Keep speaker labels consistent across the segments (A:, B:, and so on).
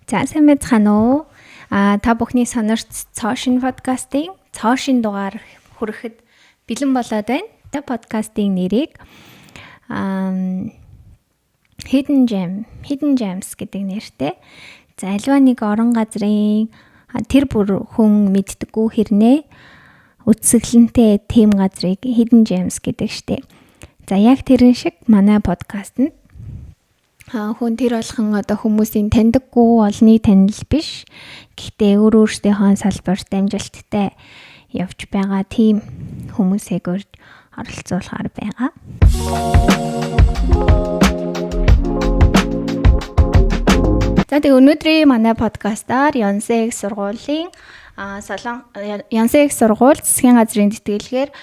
A: За сайн байцгаана уу? Та бүхний сонорт цоошин подкастын цоошин дугаар хүрэхэд бэлэн болоод байна. Та подкастын нэрийг Hidden Gems гэдэг нэртэй. За аливаа нэг орон газрын тэр бүр хүн мэддэггүй хэрнээ үтсгэлэнтэй тим газрыг Hidden Gems гэдэг штеп. За яг тэрэн шиг манай подкастт хүн тэр болгон одоо хүмүүсийн таньдаггүй олны танил биш. Гэхдээ өөрөөсдийнхөө салбарт амжилттай явж байгаа тийм хүмүүсийг оролцуулахаар байгаа. За тэгээ өнөөдрийн манай подкастаар Янсех сургуулийн Янсех сургууль засгийн газрын тэтгэлгээр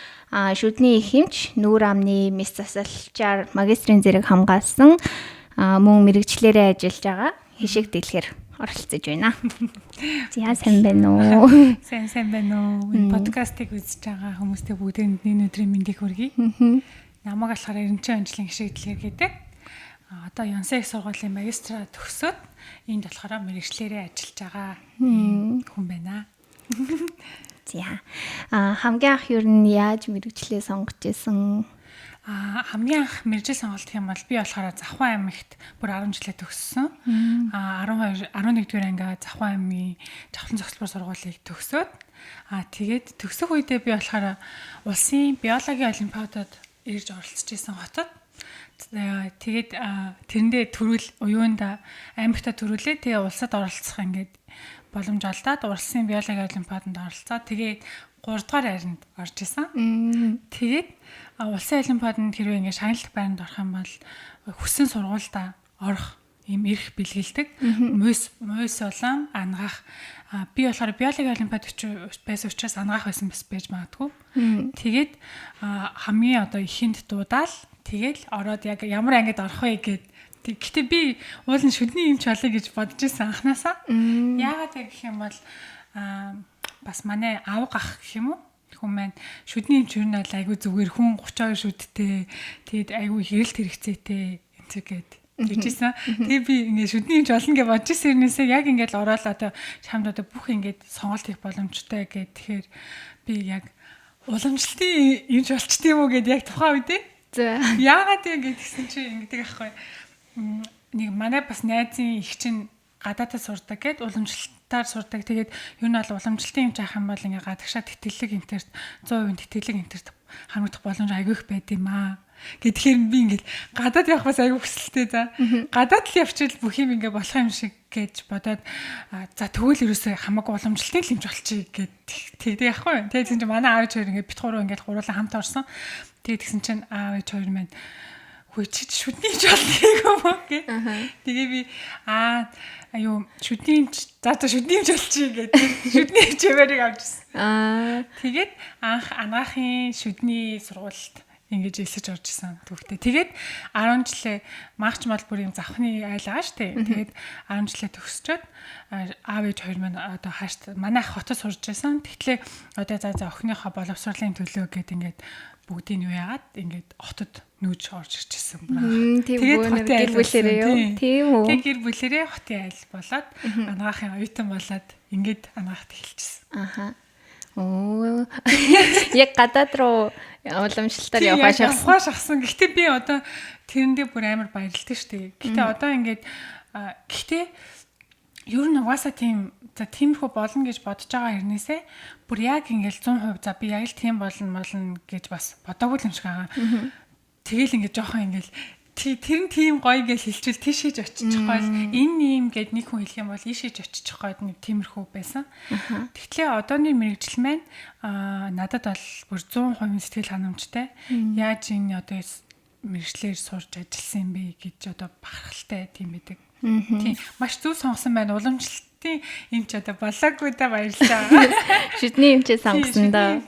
A: шүдний ихэмж нүүр амны мэс засалчаар магистрийн зэрэг хамгаалсан мөн мэрэгчлэрээ ажиллаж байгаа хишиг дэлгэр оролцож байна. За сайн байна уу?
B: Сайн байна уу? Подкастыг үзэж байгаа хүмүүстээ бүгдэнд өдрийн мэндийг хүргэе. Намайг болохоор 90 онцлог хишиг дэлгэр гэдэг. Одоо Янсех сургуулийн магистра төгсөөд энд болохоор мэрэгчлэрээ ажиллаж байгаа хүн байна.
A: За хамгийн анх юу нь яаж мэрэгчлээ сонгож исэн?
B: Хамгийн анх мэрэгжил сонголт гэх юм бол би болохоор Завхан аймагт бүр 10 жилээ төгссөн. 11 дугаар анги Завхан аймгийн Жавхлан цогцлбор сургуулийг төгсөөд тэгээд төгсөх үедээ би болохоор улсын биологийн олимпиадад ирж оролцож исэн хотод. Тэгээд тэрэндээ төрүүл уюунда аймагтаа төрүүлээ. Тэгээ улсад оролцох ингээд боломж олдоод улсын биологийн олимпиаданд оролцоод тэгээд 3 дугаар хайранд орж исэн. Тэгээд улсын олимпиаданд хэрвээ ингээд шагналт байранд орох юм бол хүссэн сургуультай орох юм эрх бэлгэлдэг. Мөс улаан ангаах. Би болохоор биологийн олимпиад байсан учраас ангаах байсан байж магадгүй. Тэгээд хамгийн одоо ихэнд дуудаал тэгэл ороод яг ямар ангид орох вэ гэд. Гэхдээ би уул нь шүдний юмч болъё гэж бодож ирсэн анханасаа. Яагаад гэх юм бол бас манай аав гах гэх юм уу? Хүн маань шүдний юмч юу нь айгүй зүгээр хүн 32 шүдтэй. Тэгэд айгүй хэрэлт хэрэгцээтэй энэ гэд тэгжсэн. Тэгээ би ингээд шүдний юмч болно гэж бодож ирсэнээсээ яг ингээд ороод одоо чамд одоо бүх ингээд сонголт хийх боломжтой гэд. Тэгэхээр би яг уламжлалтын юмч болчт юм уу гэд яг тухайн үедээ. Яагаад ингэ гэсэн чи ингэдэг аахгүй. Нэг манай бас найзын их чинь гадаадд сурдаг гэд уламжлалтаар сурдаг. Тэгээд юу нь бол уламжлалтын юм жаах юм бол ингээ гадагшаа тэтгэлэг интерт 100% тэтгэлэг интерт хамрагдах боломж айгүй их байд юм аа. Гэхээр би ингээл гадаад явах бас айгүй хүсэлтэй за. Гадаад л явчихвал бүх юм ингээ болох юм шиг гэж бодоод за тэгвэл ерөөсөө хамаагүй уламжлалтын юмч болчих гэд тэгдэг яахгүй. Тэгээд чинь манай аав хоёр ингээ бит гурав ингээ гурлаа хамт орсон. Тэгээд тэгсэн чинь аав ээж хоёр маань хөөе чи шүдний юмч болчих юм уу гэ. Тэгээ би шүдний юмч шүдний юмч болчих гэдэг шүдний юмч яваарыг авчихсан. Тэгээд анх анагаахын шүдний сургуульд ингэж элсэж орж исэн түүхтэй. Тэгээд 10 жилээ магч мал бүр юм завхны айл байгаа штэ. Тэгээд 10 жилээ төгсчөөд аав ээж хоёр маань одоо хаашд манай хотод сурж байсан. Тэгэхээр одоо за охиныхоо боловсролын төлөө гээд ингээд бүгдийг нь юу яагаад ингээд хотод нүүж орж ирчихсэн бүр. Тэгээд хотын айл бүлээрээ юу? Тийм үү. Тэгээд гэр бүлээрээ хотын айл болоод анагаахын оюутан болоод ингээд анагаахт эхэлчихсэн. Оо.
A: Яг гадаад руу уламжлалтаар явах
B: шахсан. Гэхдээ би одоо тэрэндээ бүр амар баярлалтай шүү дээ. Гэхдээ одоо ингээд ер нь угаасаа тиймэрхүү болно гэж бодож байгаа хэрнээсээ бүр яг ингээд 100% за би яг л тийм болно гэж бас бодоогүй юм шиг байгаа. Тэгэл ингээд жоохон ингээд тэр нь тийм гоё гэж хэлчихвэл тийшээж очих гоё. Энэ юм гэд нэг хүн хэлэх юм бол ийшээж очих гоё нэг тиймэрхүү байсан. Тэгэхээр одооны мэрэгжил маань надад бол бүр 100% сэтгэл ханамжтай. Яаж энэ одоо мэрэгчлэр сурж ажилласан юм бэ гэж одоо бахархалтай тийм байдаг. Тийм маш зөв сонгосон байна. Уламжлалтын юм ч одоо болоогүй да баярлалаа.
A: Шүдний юм чи сонгосондоо.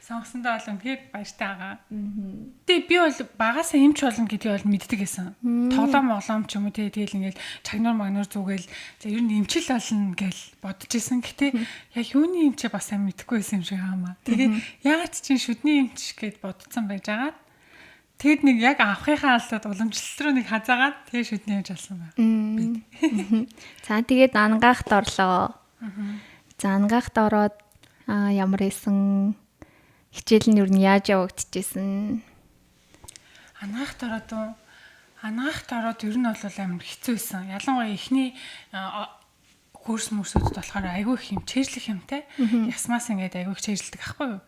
B: Сонгосондоо бол үнэхээр баяртай байгаа. Тэгээ би бол багасаа эмч болно гэдгийг бол мэддэг байсан. Тоглоом ч юм уу тэгэл ингээл чагнуур магнуур зүгээл за ер нь эмчил болно гэж бодож исэн. Гэтэ яг юуны эмчээ бас сайн мэдэхгүй байсан юм шиг хаамаа. Тэгээ ягаад ч шүдний эмч гэд бодсон байж байгаа. Тэгэд нэг яг авахынхаа алдаад уламжлалт руу нэг хазаагаад тэгээ шүдний эмч болсон байна.
A: За тэгээд ангаахт орлоо. За ангаахт ороод ямар исэн хичээл нь юу нь яаж явагдчихсэн?
B: Ангаахт ороод ер нь бол амар хэцүү байсан. Ялангуяа эхний курс мөрсөд болохоор айгүй их юм чэйжлэх юмтай. Ясмаас ингээд айгүй их чэйжлдэг аахгүй юу?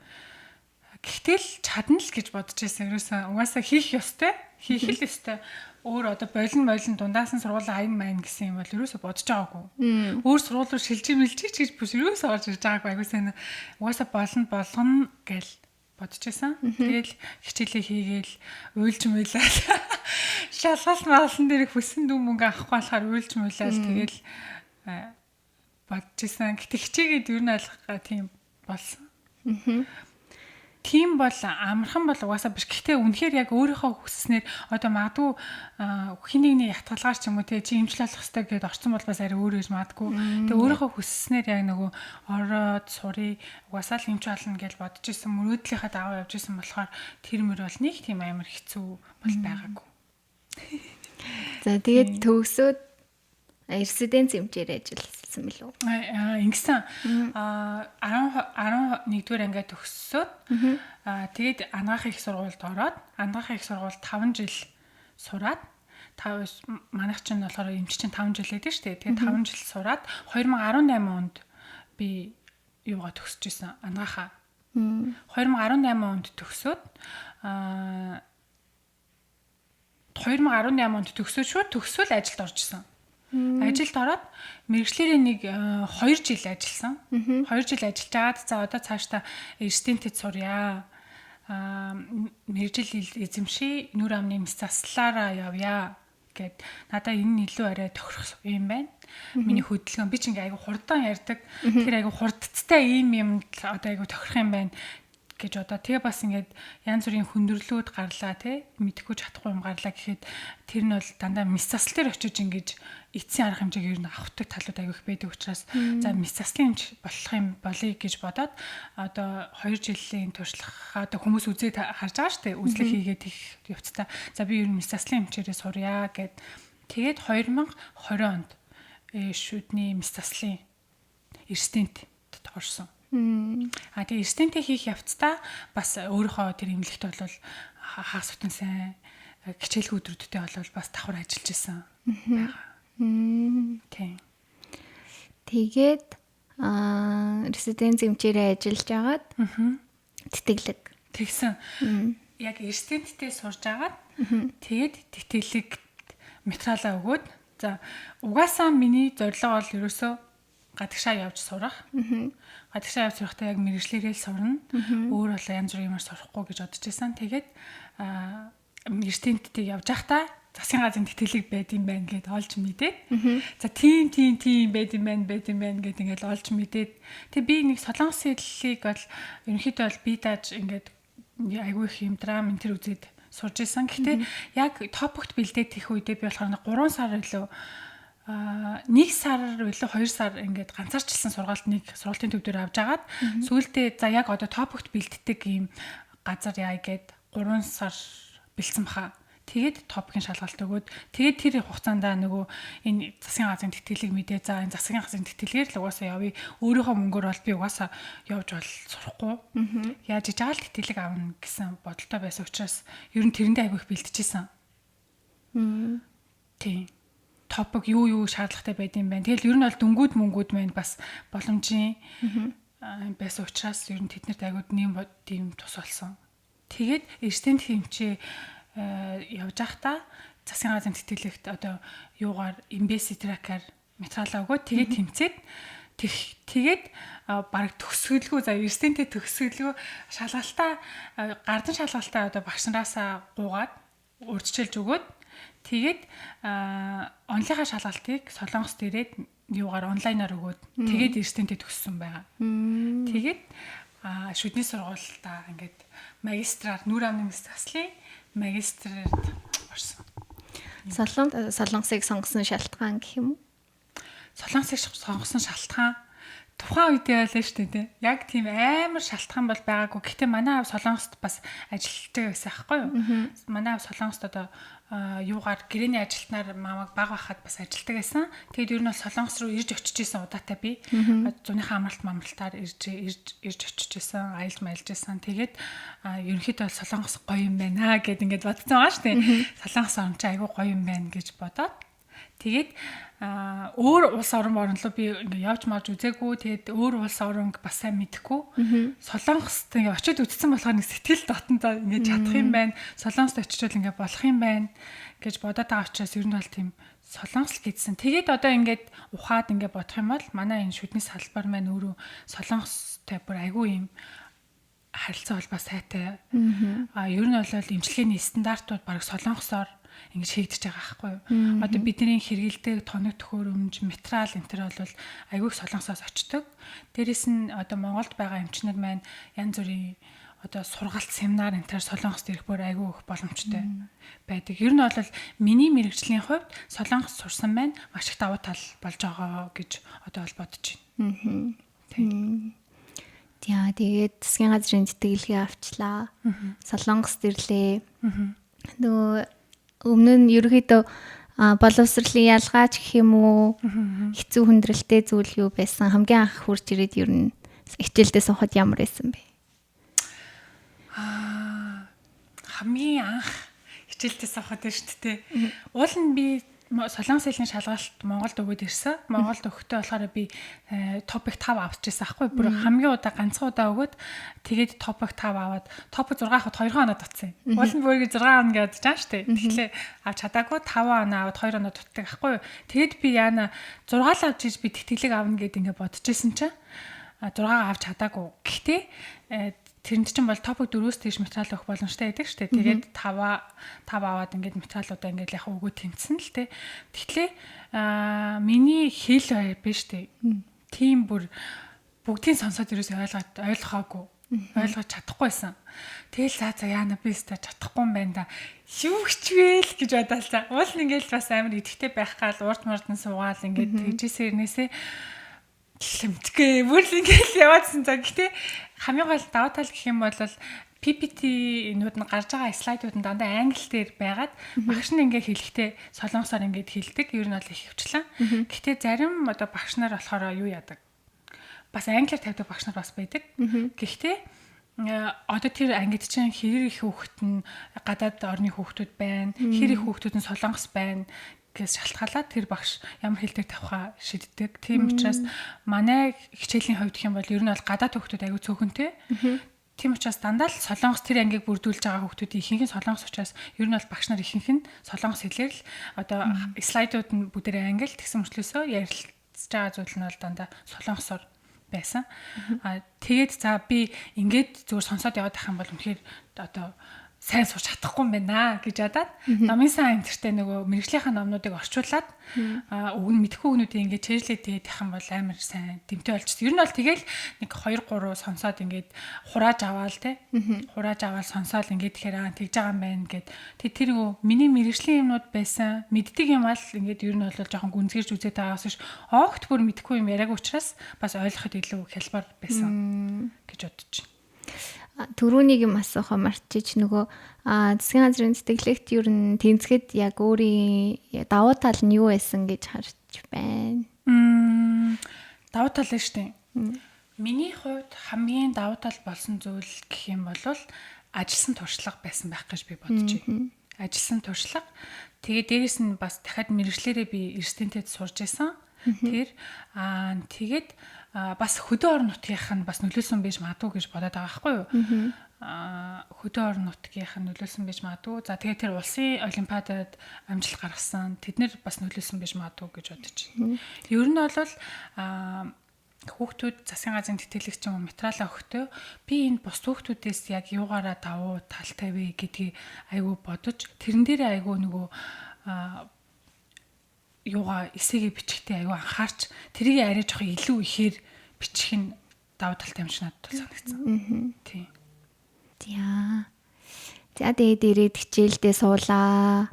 B: Гэхдээ л чадна л гэж бодож байсан. Ерөөсөө угаасаа хийх ёстой. Хийх л ёстой. Өөр одоо болин дундаас нь сургууль айн майн гэсэн юм бол ерөөсөө бодож байгаагүй. Өөр сургууль руу шилжиж гэж биш ерөөсөө орж ирж байгаагүй. Айгүй сайн угаасаа болгоно гэл бодож байсан. Тэгэл хичээлээ хийгээл уйлж муйлаад шалгалт маалсан дээр хүссэн дүн мөнгө авахгүй болохоор уйлж муйлаад тэгэл бодож байсан. Гэтэ хичээгээд ер нь алхах тийм болсон. Тийм бол амархан бол угаасаа биш. Гэхдээ үнэхээр яг өөрийнхөө хүсснээр одоо магадгүй хин нэгний ятгалгаар ч юм уу тий чи имжлэх хэвээр гэдээ орсон бол бас арай өөр гэж магадгүй. Тэгээ өөрийнхөө хүсснээр яг нөгөө ороод сурыг угаасаа л имж болно гэж бодож исэн мөрөөдлийнхаа дагуу явж исэн болохоор тэр мөр бол нэг тийм амар хэцүү бол байгаагүй.
A: За тэгээд төгсөөд резиденц хэмжээр ажилласан билүү?
B: Ингэсэн 11-р ангид төгссөөд тэгээд анагаах их сургуульд ороод анагаах их сургуульд 5 жил сураад манайх чинь болохоор эмч чинь 5 жил байдаг шүү дээ. Тэгээд 5 жил сураад 2018 онд би юугаа төгсөж исэн анагаахаа. 2018 онд төгсөөд 2018 онд төгсөөл ажилд орж исэн. Ажилд ороод мэргэжлэрээ нэг 2 жил ажилласан. 2 жил ажиллаж байгаад за одоо цаашдаа резидентэд сурья. Мэргэжил эзэмший, нүр амны мэс заслаараа явъя гэд надаа энэ илүү арай тохирох юм байна. Миний хөдөлгөөн би ч ингээ айгу хурдан ярьдаг. Тэр айгу хурдцтай юм одоо айгу тохирох юм байна гэж одоо тэгээ бас ингээд янз бүрийн хүндрэлүүд гарлаа тий мэдэхгүй чадахгүй юм гарлаа гэхэд тэр нь бол дандаа мис засал дээр очиж ингэж эцсийн арга хэмжээг ер нь авахдаг талууд аяг их байдаг учраас за мис заслын хэмж болох юм болъё гэж бодоод одоо 2 жилийн туршлагаа одоо хүмүүс үзээд харж байгаа шүү дээ үзлэг хийгээд их явцдаа за би ер нь мис заслын хэмжээрээ сурья гэд тэгээд 2020 онд шүдний мис заслын резидентэд орсон. Тэгээ резидентэ хийх явцдаа бас өөрийнхөө тэр эмнэлэгт бол хагас бүтэн сайн хичээлх өдрүүдтэй бол бас давхар ажиллаж исэн байгаа. Тийм.
A: Тэгээд резиденц эмчээрээ ажиллаж агаад тэтгэлэг
B: тэгсэн. Яг резиденттэй сурж агаад тэгээд тэтгэлэг материалаа өгөөд за угаасаа миний зорилго бол ерөөсөө гадагшаа явж сурах. Гадагшаа явж сурахдаа яг мэргэжлэрээ л сурна. Өөр бол янз бүрийн юмар сурахгүй гэж бодож байсан. Тэгээд резиденттэй явж байхдаа засгийн газрын тэтгэлэг байд юм байна гэд олж мэдээд. За тийм байд юм байна гэд ингээд олж мэдээд. Тэг би нэг солонгосын хэллийг бол ерөнхийдөө бол би дааж ингээд айгүй их юм драм энэ төр үзээд сурж исэн. Гэхдээ яг топогт бэлдээд их үедээ би болохоор 3 сар илүү 1 сар билүү 2 сар ингээд ганцаарчлсан сургалтын төв дээр авч агаад сүүлдээ за яг одоо топогт бэлддэг юм газар яа гэд 3 сар бэлдсэн баха. Тэгээд топикийн шалгалт өгөөд тэгээд тэр хугацаанд нөгөө энэ засгийн газрын тэтгэлэг мэдээ за энэ засгийн газрын тэтгэлгээр л угаасаа явъя. Өөрийнхөө мөнгөөр бол би угаасаа явж бол сурахгүй. Яаж ижаал тэтгэлэг авна гэсэн бодолтой байсан учраас ер нь тэрэндээ айгүй их бэлтжижсэн. Тийм. Топик юу шаардлагатай байд юм байна. Тэгэл ер нь бол дөнгүүд мөнгүүд маань бас боломжийн байсан учраас ер нь тэднэрт айгууд нэм тус болсон. Тэгээд резидент хэмжээ явж байхдаа засгийн газрын тэтгэлэгт одоо юугаар эмбэси тракаар материалаа өгөөд тэгээд тэмцээд тэгээд баг төгсгөлгүй за резидентээ төгсгөлгүй шалгалтаа гардан шалгалтаа одоо багш нараасаа гуугаад урьдчилж өгөөд тэгээд онлайнхаа шалгалтыг солонгос дээрээ юугаар онлайнаар өгөөд тэгээд резидентээ төгссөн байгаа. Тэгээд шүдний сургуультаа ингээд магистраар нүр амны мэс заслын магистрээр орсон.
A: Солонгосыг сонгосон шалтгаан гэх юм уу?
B: Солонгосыг сонгосон шалтгаан тухайн үедээ байлаа шүү дээ. Яг тийм амар шалтгаан бол байгаагүй. Гэхдээ манай аав Солонгост бас ажилладаг байсан аахгүй юу? Манай аав Солонгост одоо юугаар гэрээний ажилтнаар мамаг баг байхад бас ажилдаг байсан. Тэгээд ер нь бол Солонгос руу ирж очиж исэн удаатай би. Зуныхаа амралтаар ирж очиж исэн, аялж маялж исэн. Тэгээд ерөнхийдөө бол Солонгос гоё юм байна гэд ингээд бодсон байгаа шүү дээ. Солонгос орн чинь айгүй гоё юм байна гэж бодоод тэгээд өөр улс орн руу би ингээ явж марж үзээгүй. Тэгээд өөр улс орнг бас сайн мэдэхгүй. Солонгост ингээ очиод үзсэн болохоор нэг сэтгэл дотондоо ингээ чадах юм байна. Солонгост очичвол ингээ болох юм байна гэж бодоод байгаа учраас ер нь бол тийм Солонгос л гэдсэн. Тэгээд одоо ингээд ухаад ингээ бодох юм бол манай энэ шүдний салбар маань өөрөө Солонгостой бүр айгүй юм харилцаа холбоо сайтай. Ер нь бол эмчилгээний стандартууд баг Солонгосоор ингэж хийгдэж байгаа байхгүй юу. Одоо бидний хэрэгэлдэг тоног төхөөрөмж, материал энэ төр бол айгүй Солонгосоос очдог. Дээрээс нь одоо Монголд байгаа эмчнэр маань янз бүрийн одоо сургалт, семинар энэ төр Солонгост ирэх бүр айгүй их боломжтой байдаг. Ер нь бол миний мэрэгжлийн хувьд Солонгос сурсан маань маш их давуу тал болж байгаа гэж одоо бол бодож байна.
A: Яа, тэгээд засгийн газрын тэтгэлгээ авчлаа. Солонгост ирлээ. Нөгөө өмнө нь ерөөхдөө боловсролын ялгаач гэх юм уу хэцүү хүндрэлтэй зүйл юу байсан? Хамгийн анх хурж ирээд ер нь хичээлдээ суухад ямар байсан бэ?
B: Хамгийн анх хичээлдээ суухад байна шүү дээ. Уул нь би Солонгос хэлний шалгалт Монголд өгөөд ирсэн. Монголд өгөхдөө болохоор би топик 5 авчихсан аахгүй. Бүр хамгийн удаа ганцхан удаа өгөөд тэгээд топик 5 аваад топик 6 авахд 2 хоног дутсан юм. Уул нь бүрийг 6 хоног гэж жаа штэ. Тэгэхээр авч чадаагүй 5 хоног аваад 2 хоног дутдаг аахгүй. Тэгээд би яана 6 л авч иж би тэтгэлэг авна гэд ингээ бодчихсон чинь 6-аа авч чадаагүй. Гэхдээ тэрэнд чинь бол топик 4-өөс тийш материал өгөх боломжтой байдаг шүү дээ. Тэгээд 5 аваад ингээд материалуудаа ингээд яг өгөө тэмцсэн л дээ. Тэгэхээр миний хэл биш дээ. Тийм бүр бүгдийн сонсоод ерөөсөй ойлгоогүй. Ойлгож чадахгүйсэн. Тэгэл за яана би өстой чадахгүй юм байна да. Юу хичвэл гэж бодлоо. Уул нь ингээд бас амар идэвхтэй байх гал урд мурдан суугаал ингээд тэгжээсээ ирнээсээ лэмтгэ бүр ингээд яваадсан. За гэхдээ хамгийн гол даваа тал гэх юм бол PPT-нууд нь гарч байгаа слайдууд нь дандаа англи дээр байгаад багш нь ингээ хэлэхдээ солонгосоор ингээд хэлдэг. Ер нь бол их хвчлэн. Гэхдээ зарим одоо багш нар болохоор юу яадаг? Бас англиар тавьдаг багш нар бас байдаг. Гэхдээ одоо тэр ангид чинь хэр их хүүхэд нь гадаад орны хүүхдүүд байна, хэр их хүүхдүүд нь солонгос байна гэж шалтгаалаад тэр багш ямар хэл дээр тавихаа шийддэг. Тийм учраас манай хичээлийн хувьд гэх юм бол ер нь бол гадаад хүүхдүүд аягүй цөөхөнтэй. Тийм учраас дандаа л солонгос тэр ангийг бүрдүүлж байгаа хүүхдүүдийн ихэнх нь солонгос учраас ер нь бол багш нар ихэнх нь солонгос хэлээр л одоо слайдууд нь бүгдээ англи тэгсэн мөрчлөөсөө ярилцж байгаа зүйл нь бол дандаа солонгосоор байсан. Тэгээд за би ингээд зүгээр сонсоод яваад байх юм бол үнэхээр одоо сайн сууж чадахгүй юм байна гэж ядаад намын сан энтертэй нөгөө мэрэгжлийнхаа номнуудыг орчуулад мэдхгүй өгнүүдийг ингээд чэжлээд тэгээд явах юм бол амар сайн дэмтэй болчихсон. Ер нь бол тэгэл нэг 2 3 сонсоод ингээд хурааж аваал те. Хурааж аваал сонсоол ингээд тэгэхээр тэгж байгаа юм байна гэд. Тэр нөгөө миний мэрэгжлийн юмнууд байсан. Мэддэг юм ал ингээд ер нь бол жоохон гүнзгийрч үзээд байгаас ш огт бүр мэдхгүй юм яриаг учраас бас ойлгоход илүү хялбар байсан гэж бодож байна.
A: Төрөнийг юм асуухаа мартчих нөгөө засгийн газрын тэтгэлэгт ер нь тэнцгэд яг өөрийн давуу тал нь юу байсан гэж харж байна.
B: Давуу тал нь шүү дээ. Миний хувьд хамгийн давуу тал болсон зүйл гэх юм бол ажилласан туршлага байсан байх гэж би бодож байна. Ажилласан туршлага. Тэгээд дээрэс нь бас дахиад мэрэгчлэрээ би эрдэнэтэд сурж байсан. Тэгээд бас хөдөө орон нутгийнх нь бас нөлөөсөн байж магадгүй гэж бодоод байгаа байхгүй юу? Хөдөө орон нутгийнх нь нөлөөсөн байж магадгүй. За тэгээд тэр улсын олимпиадад амжилт гаргасан тэднэр бас нөлөөсөн байж магадгүй гэж бодож байна. Ер нь бол хүүхдүүд засгийн газрын тэтгэлэгч юм материалаа өгтөө би энэ бус хүүхдүүдээс яг юугаараа давуу талтай вэ гэдгийг айгүй бодож тэрэн дээрээ айгүй нөгөө юугаа эсээгээ бичихтэй айгүй анхаарч тэрийг арай жоох илүү ихээр бичих нь давуу талтай юм шиг надад санагдсан. Тийм. За
A: тэгээд ирээд хичээлдээ суулаа.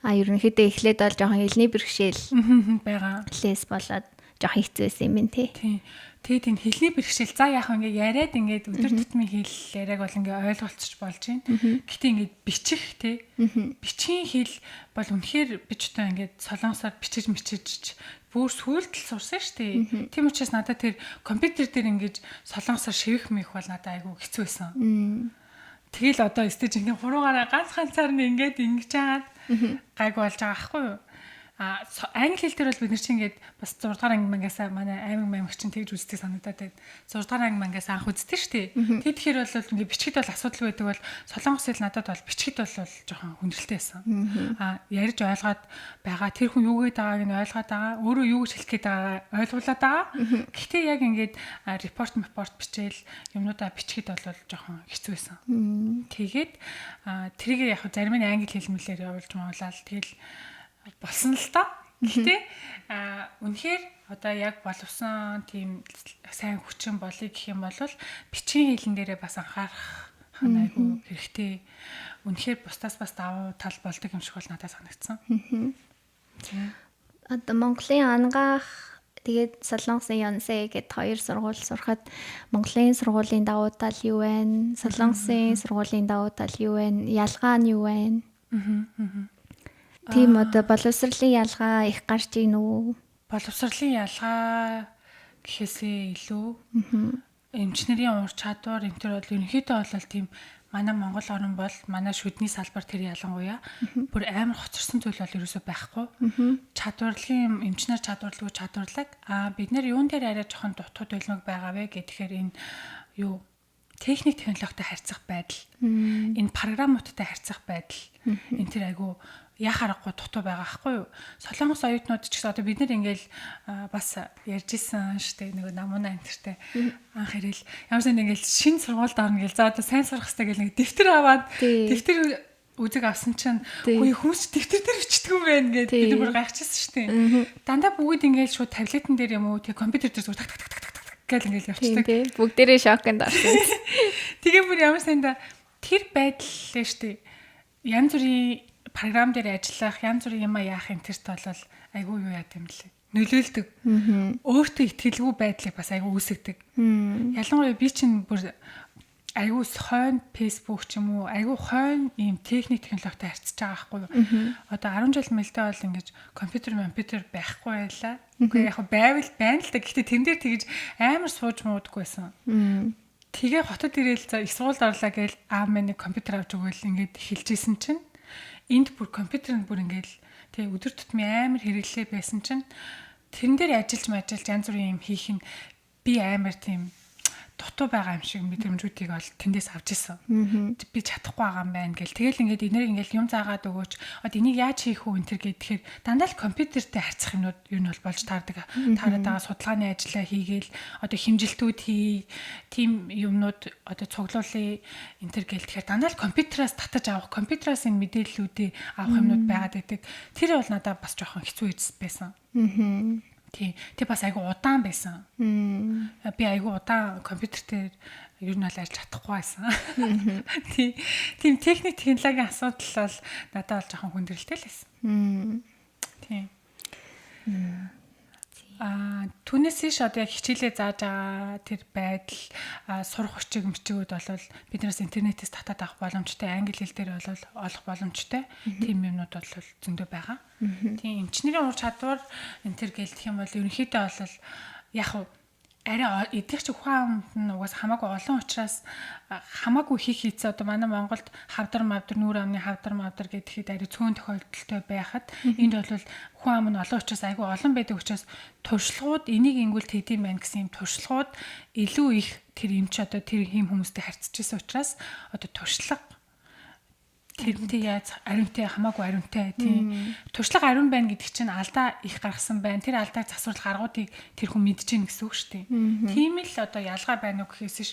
A: Ерөнхийдөө эхлээд бол жоохон элний бэрхшээл
B: байгаа.
A: Лээс болоод жоох хэцүүсэн юм тий.
B: Тэгээд энэ хэлний бэрхшээл за яг ингээ яриад ингээд өдөр тутмын хэл яриаг бол ингээ ойлголцож болж байна. Гэхдээ ингээд бичих тий. Бичгийн хэл бол үнэхээр би ч одоо ингээд солонгосоор бичиж бүр сүйдэл сурсан шүү дээ. Тийм учраас надад тэр компьютер дээр ингээд солонгосоор шивэх мэх бол надад айгүй хэцүү байсан. Тэгэл одоо стеж ингээ хуруугаараа ганцаар нь ингээд ингэж жагаад гайгүй болж байгаа байхгүй юу? Англи хэл дээр бол бид нар чинь ингээд бас 6 дугаар анги мангаас манай аймаг чинь тэгж үздэг санагдаад байна. 6 дугаар анги мангаас анх үздэг шүү дээ. Тэгэхээр бол ингээд бичгэд бол асуудал байдаг бол солонгос хэл надад бол бичгэд бол жоохон хүндрэлтэй байсан. Ярьж ойлгоод байгаа тэр хүн юу гээд байгааг нь ойлгоод байгаа. Өөрөө юу гэж хэлэх гээд байгааг ойлгуулад байгаа. Гэхдээ яг ингээд репорт бичээл юмнуудаа бичгэд бол жоохон хэцүү байсан. Тэгээд тэрийг яг зарим нь англи хэл мэлээр явуулж маавлал тэгэл болсон л та. Гэхдээ үнэхээр одоо яг боловсон тийм сайн хүчин болъё гэх юм бол бичгийн хэлэн дээрээ бас анхаарах айгүй хэрэгтэй. Үнэхээр бусдаас бас давуу тал болдог юм шиг бол надад санагдсан.
A: Одоо Монголын ангаах тэгээд Солонгосын Ёнсэ гэд хоёр сургууль сурахад Монголын сургуулийн давуу тал юу вэ? Солонгосын сургуулийн давуу тал юу вэ? Ялгаа нь юу вэ? Тийм одоо боловсролын ялгаа их гарч ийн үү?
B: Боловсролын ялгаа гэхээсээ илүү эмчнэрийн ур чадвар энэ төр бол ерөнхийдөө бол тийм манай Монгол орн бол манай шүдний салбар тэр ялангуяа бүр амар хоцорсон зүйл бол ерөөсөй байхгүй. Чадварлын эмчнэр чадварлаг бид нар юун дээр арай жоохон дутууд үлмэг байгаа вэ гэхээр энэ юу техник технологитой харьцах байдал энэ програмуудтай харьцах байдал энэ тэр айгу яхаарахгүй дутуу байгаа байхгүй юу. Солонгос оюутнууд ч гэсэн одоо бид нар ингээл бас ярьж исэн штэ нэг намуна энтертэй анх ирэл ямарсан ингээл шинэ сургуульд орно гэл за одоо сайн сурах хэрэгтэй гэл нэг дэвтэр аваад дэвтэр үзэг авсан чинь үгүй хүмүүс дэвтэр дээр бичдэг юм байна гэдэг бид бүр гайхчихсан штэ. Дандаа бүгд ингээл шууд таблетэн дээр юм уу тэг компьютер дээр зүг так гэл ингээл явчихдаг.
A: Бүгдээрээ шоконд орсон.
B: Тэгээ бүр ямарсан тэр байдал лээ штэ. Янз бүрийн програм дээр ажиллах, янз бүрийн юм яах интерт бол айгүй юу яа гэм лээ. Нөлөөлдөг. Өөртөө итгэлгүй байдлыг бас айгүй үүсгдэг. Ялангуяа би чинь бүр айгүй хойно Facebook ч юм уу, айгүй хойно ийм техник технологитой харьцаж байгаа байхгүй юу. Одоо 10 жил мэлдээ бол ингэж компьютер байхгүй байлаа. Үгүй яг байвал байна л да. Гэхдээ тэн дээр тэгж амар сууж муудаггүй байсан. Тэгээ хотод ирээл за их сургуульд орлаа гээл нэг компьютер авч өгөөл ингэж хэлжсэн чинь энд бүр компьютер нь бүр ингээл тий өдөр тутмын амар хэрэглээ байсан чинь тэрэн дээр ажиллаж янз бүрийн юм хийх нь би амар тийм дутуу байгаа юм шиг мэдрэмжүүдийг бол тэндээс авч ирсэн. Би чадахгүй байгаа юм байна гэл. Тэгэл ингээд энэрийг ингээд юм заагаад өгөөч. Одоо энийг яаж хийх үү энэ төр гэхээр дандаа л компьютертэй харьцах юмнууд юу нь бол болж таардаг. Таарад байгаа судалгааны ажлаа хийгээл одоо хэмжилтүүд хий, тим юмнууд одоо цуглуулъя энэ төр гэл. Тэгэхээр дандаа л компьютераас татаж авах, компьютераас энэ мэдээллүүдээ авах юмнууд байгаад байдаг. Тэр бол надад бас жоохон хэцүү байсан. Тэг бас айгу удаан байсан. Би айгу удаан компьютер дээр ер нь бол ажиллаж чадахгүй байсан. Тийм техник технологийн асуудал бол надад бол жоохон хүндрэлтэй л байсан. Тийм. Түүнээс ш одоо яг хичээлээ зааж байгаа тэр байдал сурах хүчиг-мчигүүд бол биднээс интернетээс татаад авах боломжтой, англи хэл дээр бол олох боломжтой. Тийм юмнууд бол зөндөө байгаа. Тийм эмчнэрийн ур чадвар энэ төр гэлдэх юм бол ерөнхийдөө бол яг арай эдгч ухаан нь угаас хамаагүй олон учраас хамаагүй хийцээ одоо манай Монголд хавдар нүүр амны хавдар гэдэхэд арай цөөн тохиолдолтой байхад энд бол ухаан нь олон учраас айгүй олон байдаг учраас туршлагууд энийг ингүүл тэдэм байна гэсэн юм туршлагууд илүү их тэр эмч одоо тэр хийм хүмүүстэй харьцаж байсан учраас одоо туршлага тэрнтэй яаж ариунтай хамаагүй ариунтай тийм туршлага ариун байна гэдэг чинь алдаа их гаргасан байна. Тэр алдааг засварлах аргуудыг тэр хүн мэдж гин гэсэн үг шүү дээ. Тийм л одоо ялгаа байна уу гэхээс ш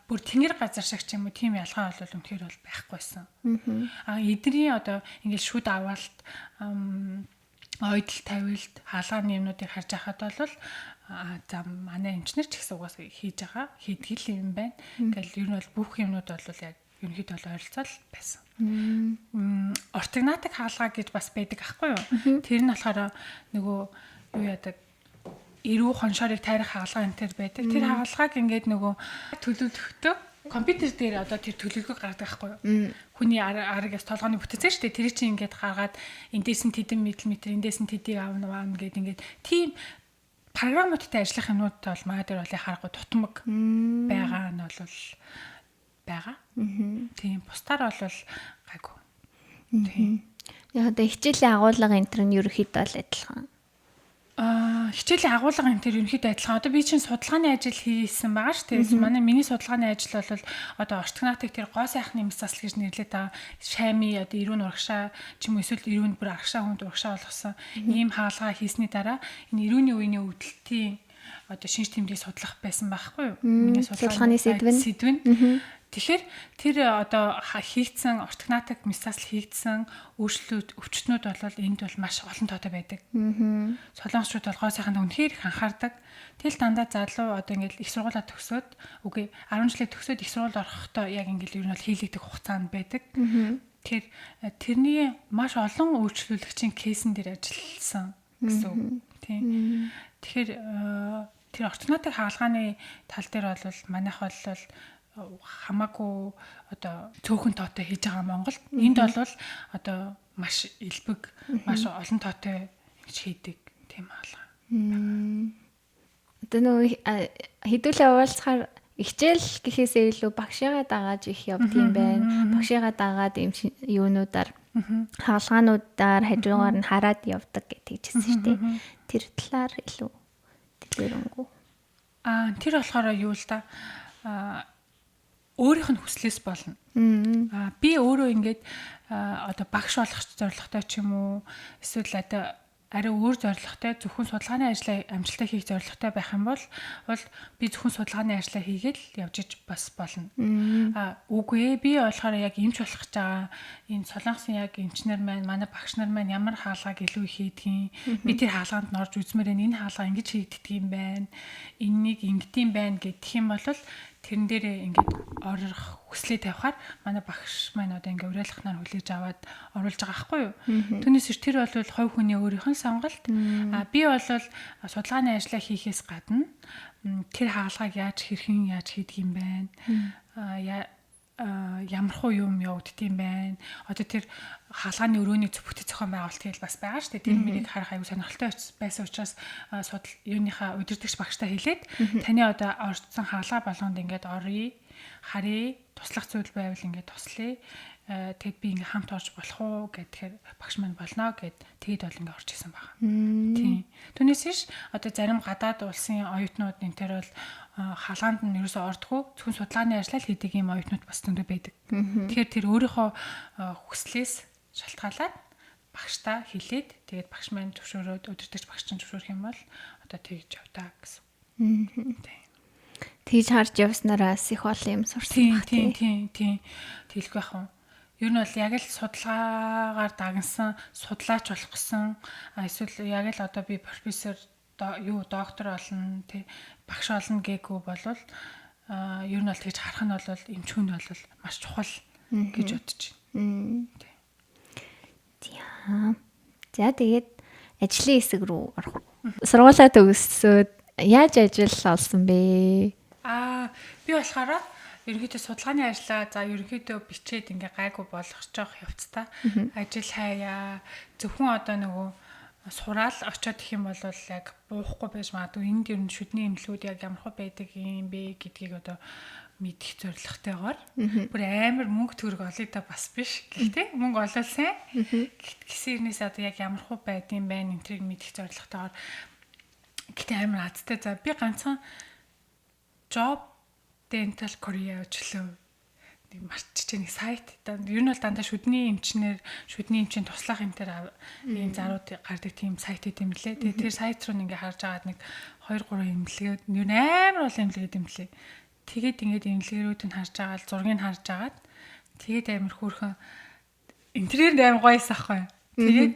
B: бүр тэнгэр газар шиг ч юм уу тийм ялгаа бол үнэхээр бол байхгүйсэн. Эдний одоо ингээл шүд аваалт ойдол тавилт хаалганы юмнуудыг харж байхад бол за манай эмчнэр ч гэсэн угаасаа хийдэг юм байна. Ингээл ер нь бол бүх юмнууд бол яг ерөнхийдөө бол ойролцоол байсан. Ортогнатик хаалгаа гэж бас байдаг аахгүй юу? Тэр нь болохоор нөгөө юу яадаг эрүү хоншоорыг тайрах хаалга энэ төр байдаг. Тэр хаалгааг ингээд нөгөө төлөвлөхдөө компьютер дээр одоо тэр төлөвлөгөө гаргадаг байхгүй юу? Хүний аргаас толгойн бүтээсэн шүү дээ. Тэр чинь ингээд гаргаад эндээс нь тэдэн миллиметр, эндээс нь тэдийг аавна гэд ингээд тийм програмуудтай ажиллах юмнууд бол маа дээр бол харахгүй тутмаг байгаа нь бол байгаа. Тийм бусдаар бол гайгүй. Тийм.
A: Яг одоо хичээлийн агуулга энэ төр нь ерөөхдөө л адилхан.
B: Хичээлийн агуулга энэ төр ерөнхийдөө адилхан. Одоо би чинь судалгааны ажил хийсэн байгаа шүү дээ. Миний судалгааны ажил бол одоо орчтогнатыг тэр гоо сайхны мэс засал гэж нэрлэдэг байгаа. Шами одоо эрүүн урагшаа ч юм уу эсвэл эрүүн бүр аргашаа хүнд урагшаа болгосон ийм хаалгаа хийсний дараа энэ эрүүний үеийн өвдөлтийн одоо шинж тэмдгийг судлах байсан байхгүй юу? Миний
A: судалгааны сэдв нь.
B: Тэгэхээр тэр одоо хийгдсэн ортогнатик месасл хийгдсэн өөрчлөлт өвчтнүүд бол энд бол маш олон тоотой байдаг. Солонгосчууд бол гоо сайханд үнэхээр их анхаардаг. Тэгэл дандаа залуу одоо ингээл их сургуулаа төгсөөд үгүй 10 жилээ төгсөөд их сургууль орохдоо яг ингээл ер нь бол хийлэгдэх хугацаанд байдаг. Тэгэхээр тэрний маш олон өөрчлөлтийн кейсэн дээр ажилласан гэсэн үг. Тийм. Тэгэхээр тэр ортогнатик хаалгааны тал дээр бол манайх бол хамаагүй одоо цөөхөн тоотой хийж байгаа Монголд энд бол одоо маш элбэг маш олон тоотой хийдэг тийм хаалга.
A: Одоо нөгөө хэдүүлээ уулзахаар хичээл гэхээсээ илүү багшигаа дагааж их явдсан байна. Багшигаа дагаад юм юунуудаар хаалгаануудаар хажуугаар нь хараад явдаг гэж хэлсэн шүү дээ. Тэр талаар илүү дэлгэрэнгүй.
B: Тэр болохоор юу л да өөрийнх нь хүслээс болно. Би өөрөө ингээд одоо багш болох зорилготой ч юм уу эсвэл одоо арай өөр зорилготой зөвхөн судалгааны ажлаа амжилттай хийх зорилготой байх юм бол би зөвхөн судалгааны ажлаа хийгээл явж иж бас болно. Үгүй ээ би болохоор яг эмч болох гэж байгаа. Энэ солонгосын яг эмчнэр маань манай багш нар маань ямар хаалгааг илүү хийдгийг би тэр хаалганд норж үзмээр энэ хаалгаа ингэж хийгддэг юм байна. Энэнийг ингэдэм байна гэдэх юм бол тэрэн дээрээ ингээд орох хүслээ тавихаар манай багш маань одоо ингээд уриалгахнаар хүлээж аваад оруулж байгаа байхгүй юу. Түүнээс тэр бол хувь хүний өөрийнх нь сонголт. Би бол судалгааны ажлаа хийхээс гадна тэр хаалгааг яаж хийдэг юм байна. Ямархуу юм явагддсан байна. Одоо тэр хаалгааны өрөөний бүтэц зохион байгуулалт гэж бас байгаа шүү дээ. Тэр мөрийг харах аюу сонирхолтой байсан учраас юуныхаа удирдагч багштай хэлээд таны одоо орцсон хаалга болгонд ингээд оръё, харъя, туслах зүйл байвал ингээд туслая. Тэгэд би ингээд хамт орж болох уу гэхээр багш маань болно гэд тэгэд бол ингээд орж исэн байгаа. Тийм. Түүнээс биш одоо зарим гадаад улсын оюутнууд энэ төр бол хаалгаанд нь ерөөсөө ордгоо зөвхөн судалгааны ажил хийдэг юм оюутнууд бас зөндөө байдаг. Тэгэхээр тэр өөрийнхөө хүслээс шалтгаалаад багштай хэлээд тэгээд багш маань зөвшөөрөөд удирдагч багш чинь зөвшөөрөх юм бол одоо тэгж явдаа гэсэн.
A: Тэгж харж явснараас их олон юм сурсан баг
B: тийм. Тэлэх байх уу. Ер нь бол яг л судалгаагаар дагнсан судлаач болох гэсэн эсвэл яг л одоо би профессор доктор болно тий багш болно гээгүү болвол ер нь бол тэгж харах нь бол эмчүүнд бол маш чухал гэж бодож байна.
A: Тийм. За тэгээд ажлын хэсэг рүү орох. Сургуулаа төгсөөд яаж ажил олсон бэ?
B: Би болохоор ерөнхийдөө судалгааны ажлаа ерөнхийдөө бичээд ингээ гайгүй болгож явцтай. Ажил хаяа зөвхөн одоо нөгөө сураал очиод их юм бол яг буухгүй байж магадгүй. Энд ер нь шүдний эмнэлгүүд яг ямар хөө байдаг юм бэ гэдгийг одоо мэдэх зорилготойгоор бүр амар мөнгө төгрөг олъё да бас биш. Гэхдээ мөнгө олол сайн. Гэсэрнээс одоо яг ямар хөө байдсан байх энтрийг мэдэх зорилготойгоор гэхдээ амар азтай. За би ганцхан Job Dental Korea ажиллав. Марчж нэг сайт. Ер нь бол дандаа шүдний эмчнэр шүдний эмчийн туслах юмтер ийм зарууд гардаг тийм сайт гэдэм лээ. Тэгээ тэр сайт руу ингээ харж агаад нэг 2-3 эмнэлгээд ер нь амар бол эмнэлгээд юм лээ. Тэгээд ингээд эмнэлгэрүүд нь харж агаад зургийг харж агаад тэгээд амар хөөрхөн интерьер амар гоёс ахгүй. Тэгээд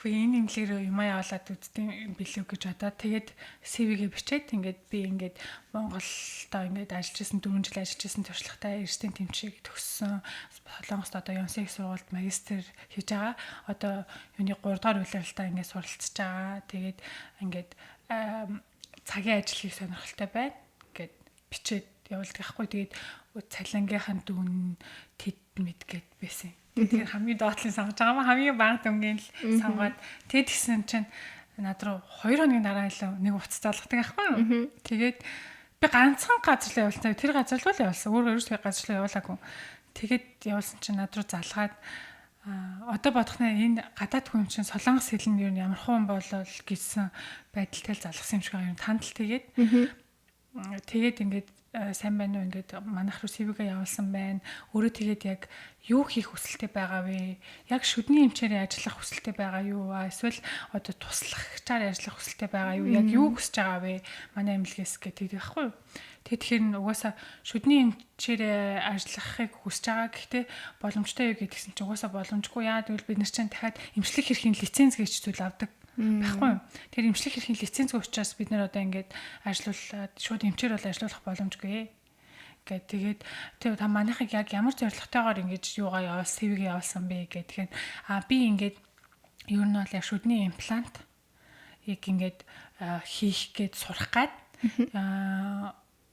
B: энэ имлэгрөө юм явуулаад үзтiin билүү гэж бодоод тэгээд CV-гээ бичээд ингээд би ингээд Монголдоо ингээд ажиллаж исэн 4 жил ажиллаж исэн туршлагатай эрдэнэ тэмцээг төгссөн. Солонгост одоо Ёнсыг сургуульд магистр хийж байгаа. Одоо юуны 3 дахь удирдалтаа ингээд суралцж байгаа. Тэгээд ингээд цагийн ажил хийх сонирхолтой байна гэд бичээд явуулдаг байхгүй. Тэгээд цалингийнхан дүүн тэд мэд гэд байсан. Тэгэхээр хамгийн доотлын сонгож байгаа маа хамгийн бага дүнгийн л сонгоод тэгэд гисэн чинь над руу 2 хоногийн дараа илүү нэг утас залгадаг байхгүй. Тэгээд би ганцхан газар л явуулсан. Тэр газар л явуулсан. Өөр өөр газар л явуулаагүй. Тэгээд явуулсан чинь над руу залгаад одоо бодохнаа энэ гадаад хүн чинь солонгос хэл нь юу ямар хуун болол гэсэн байдалтай л залгасан юм шиг байна. Танд л тэгээд ингээд сайн байна уу ингээд манайх руу CV-гээ явуулсан байна. Өөрөө тэгээд яг юу хийх хүсэлтэй байгаа вэ? Яг шүдний эмчээрээ ажиллах хүсэлтэй байгаа юу? Эсвэл одоо туслагчаар ажиллах хүсэлтэй байгаа юу? Яг юу хүсэж байгаа вэ? Манай эмнэлгээс гэдэг байхгүй юу? Тэгэхээр угаасаа шүдний эмчээрээ ажиллахыг хүсэж байгаа. Гэхдээ боломжтой юу гэдгсэн чинь угаасаа боломжгүй. Яа гэвэл бид нар чинь дахиад эмчлэх хэрхийн лиценз гэж зүйл авдаг. Байхгүй юу? Тэр эмчлэх хэрхийн лицензгүй учраас бид нар одоо ингээд ажиллуулад шууд эмчээр бол ажиллуулах боломжгүй гэд тэгээд та манайхыг яг ямар зорилготойгоор ингэж юугаа CV-гээ явуулсан бэ гэхээр би ингээд ер нь бол яг шүдний имплант яг ингээд хийх гээд сурах гад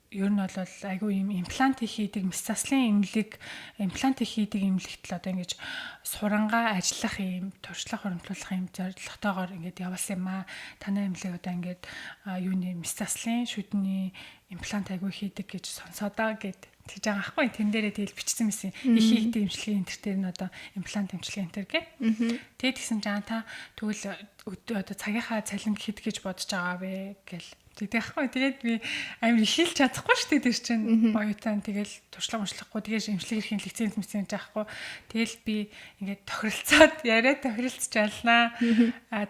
B: ер нь бол айгүй юм имплант хийдэг мэс заслын имплант хийдэг эмнэлэгт л одоо ингэж сурангаа ажиллах юм туршлага хөрөмтлөх юм зорилготойгоор ингэж явуулсан юм аа. Танай эмнэлэг одоо ингэж юуны мэс заслын шүдний имплант айгүй хийдэг гэж сонсоодаа гэд тэгж байгаа аахгүй. Тэн дээрээ тэгэл бичсэн мэсэн. Их хийдэг эмчилгээ энтер нь одоо имплант эмчилгээ энтер гэ. Тэгээд тэгсэн жаа та тэгвэл одоо цагийнхаа цалин хэд гэж бодож байгаа вэ гэл тэгэх байхгүй. Тэгээд би амар ихэлж чадахгүй шүү дээ тэр чинь боётан тэгэл туршлага уншлахгүй тэгээд эмчлэг эрхийн лиценз мэсэж байхгүй. Тэгэл би ингээд тохиролцоод яриа тохиролцож алнаа.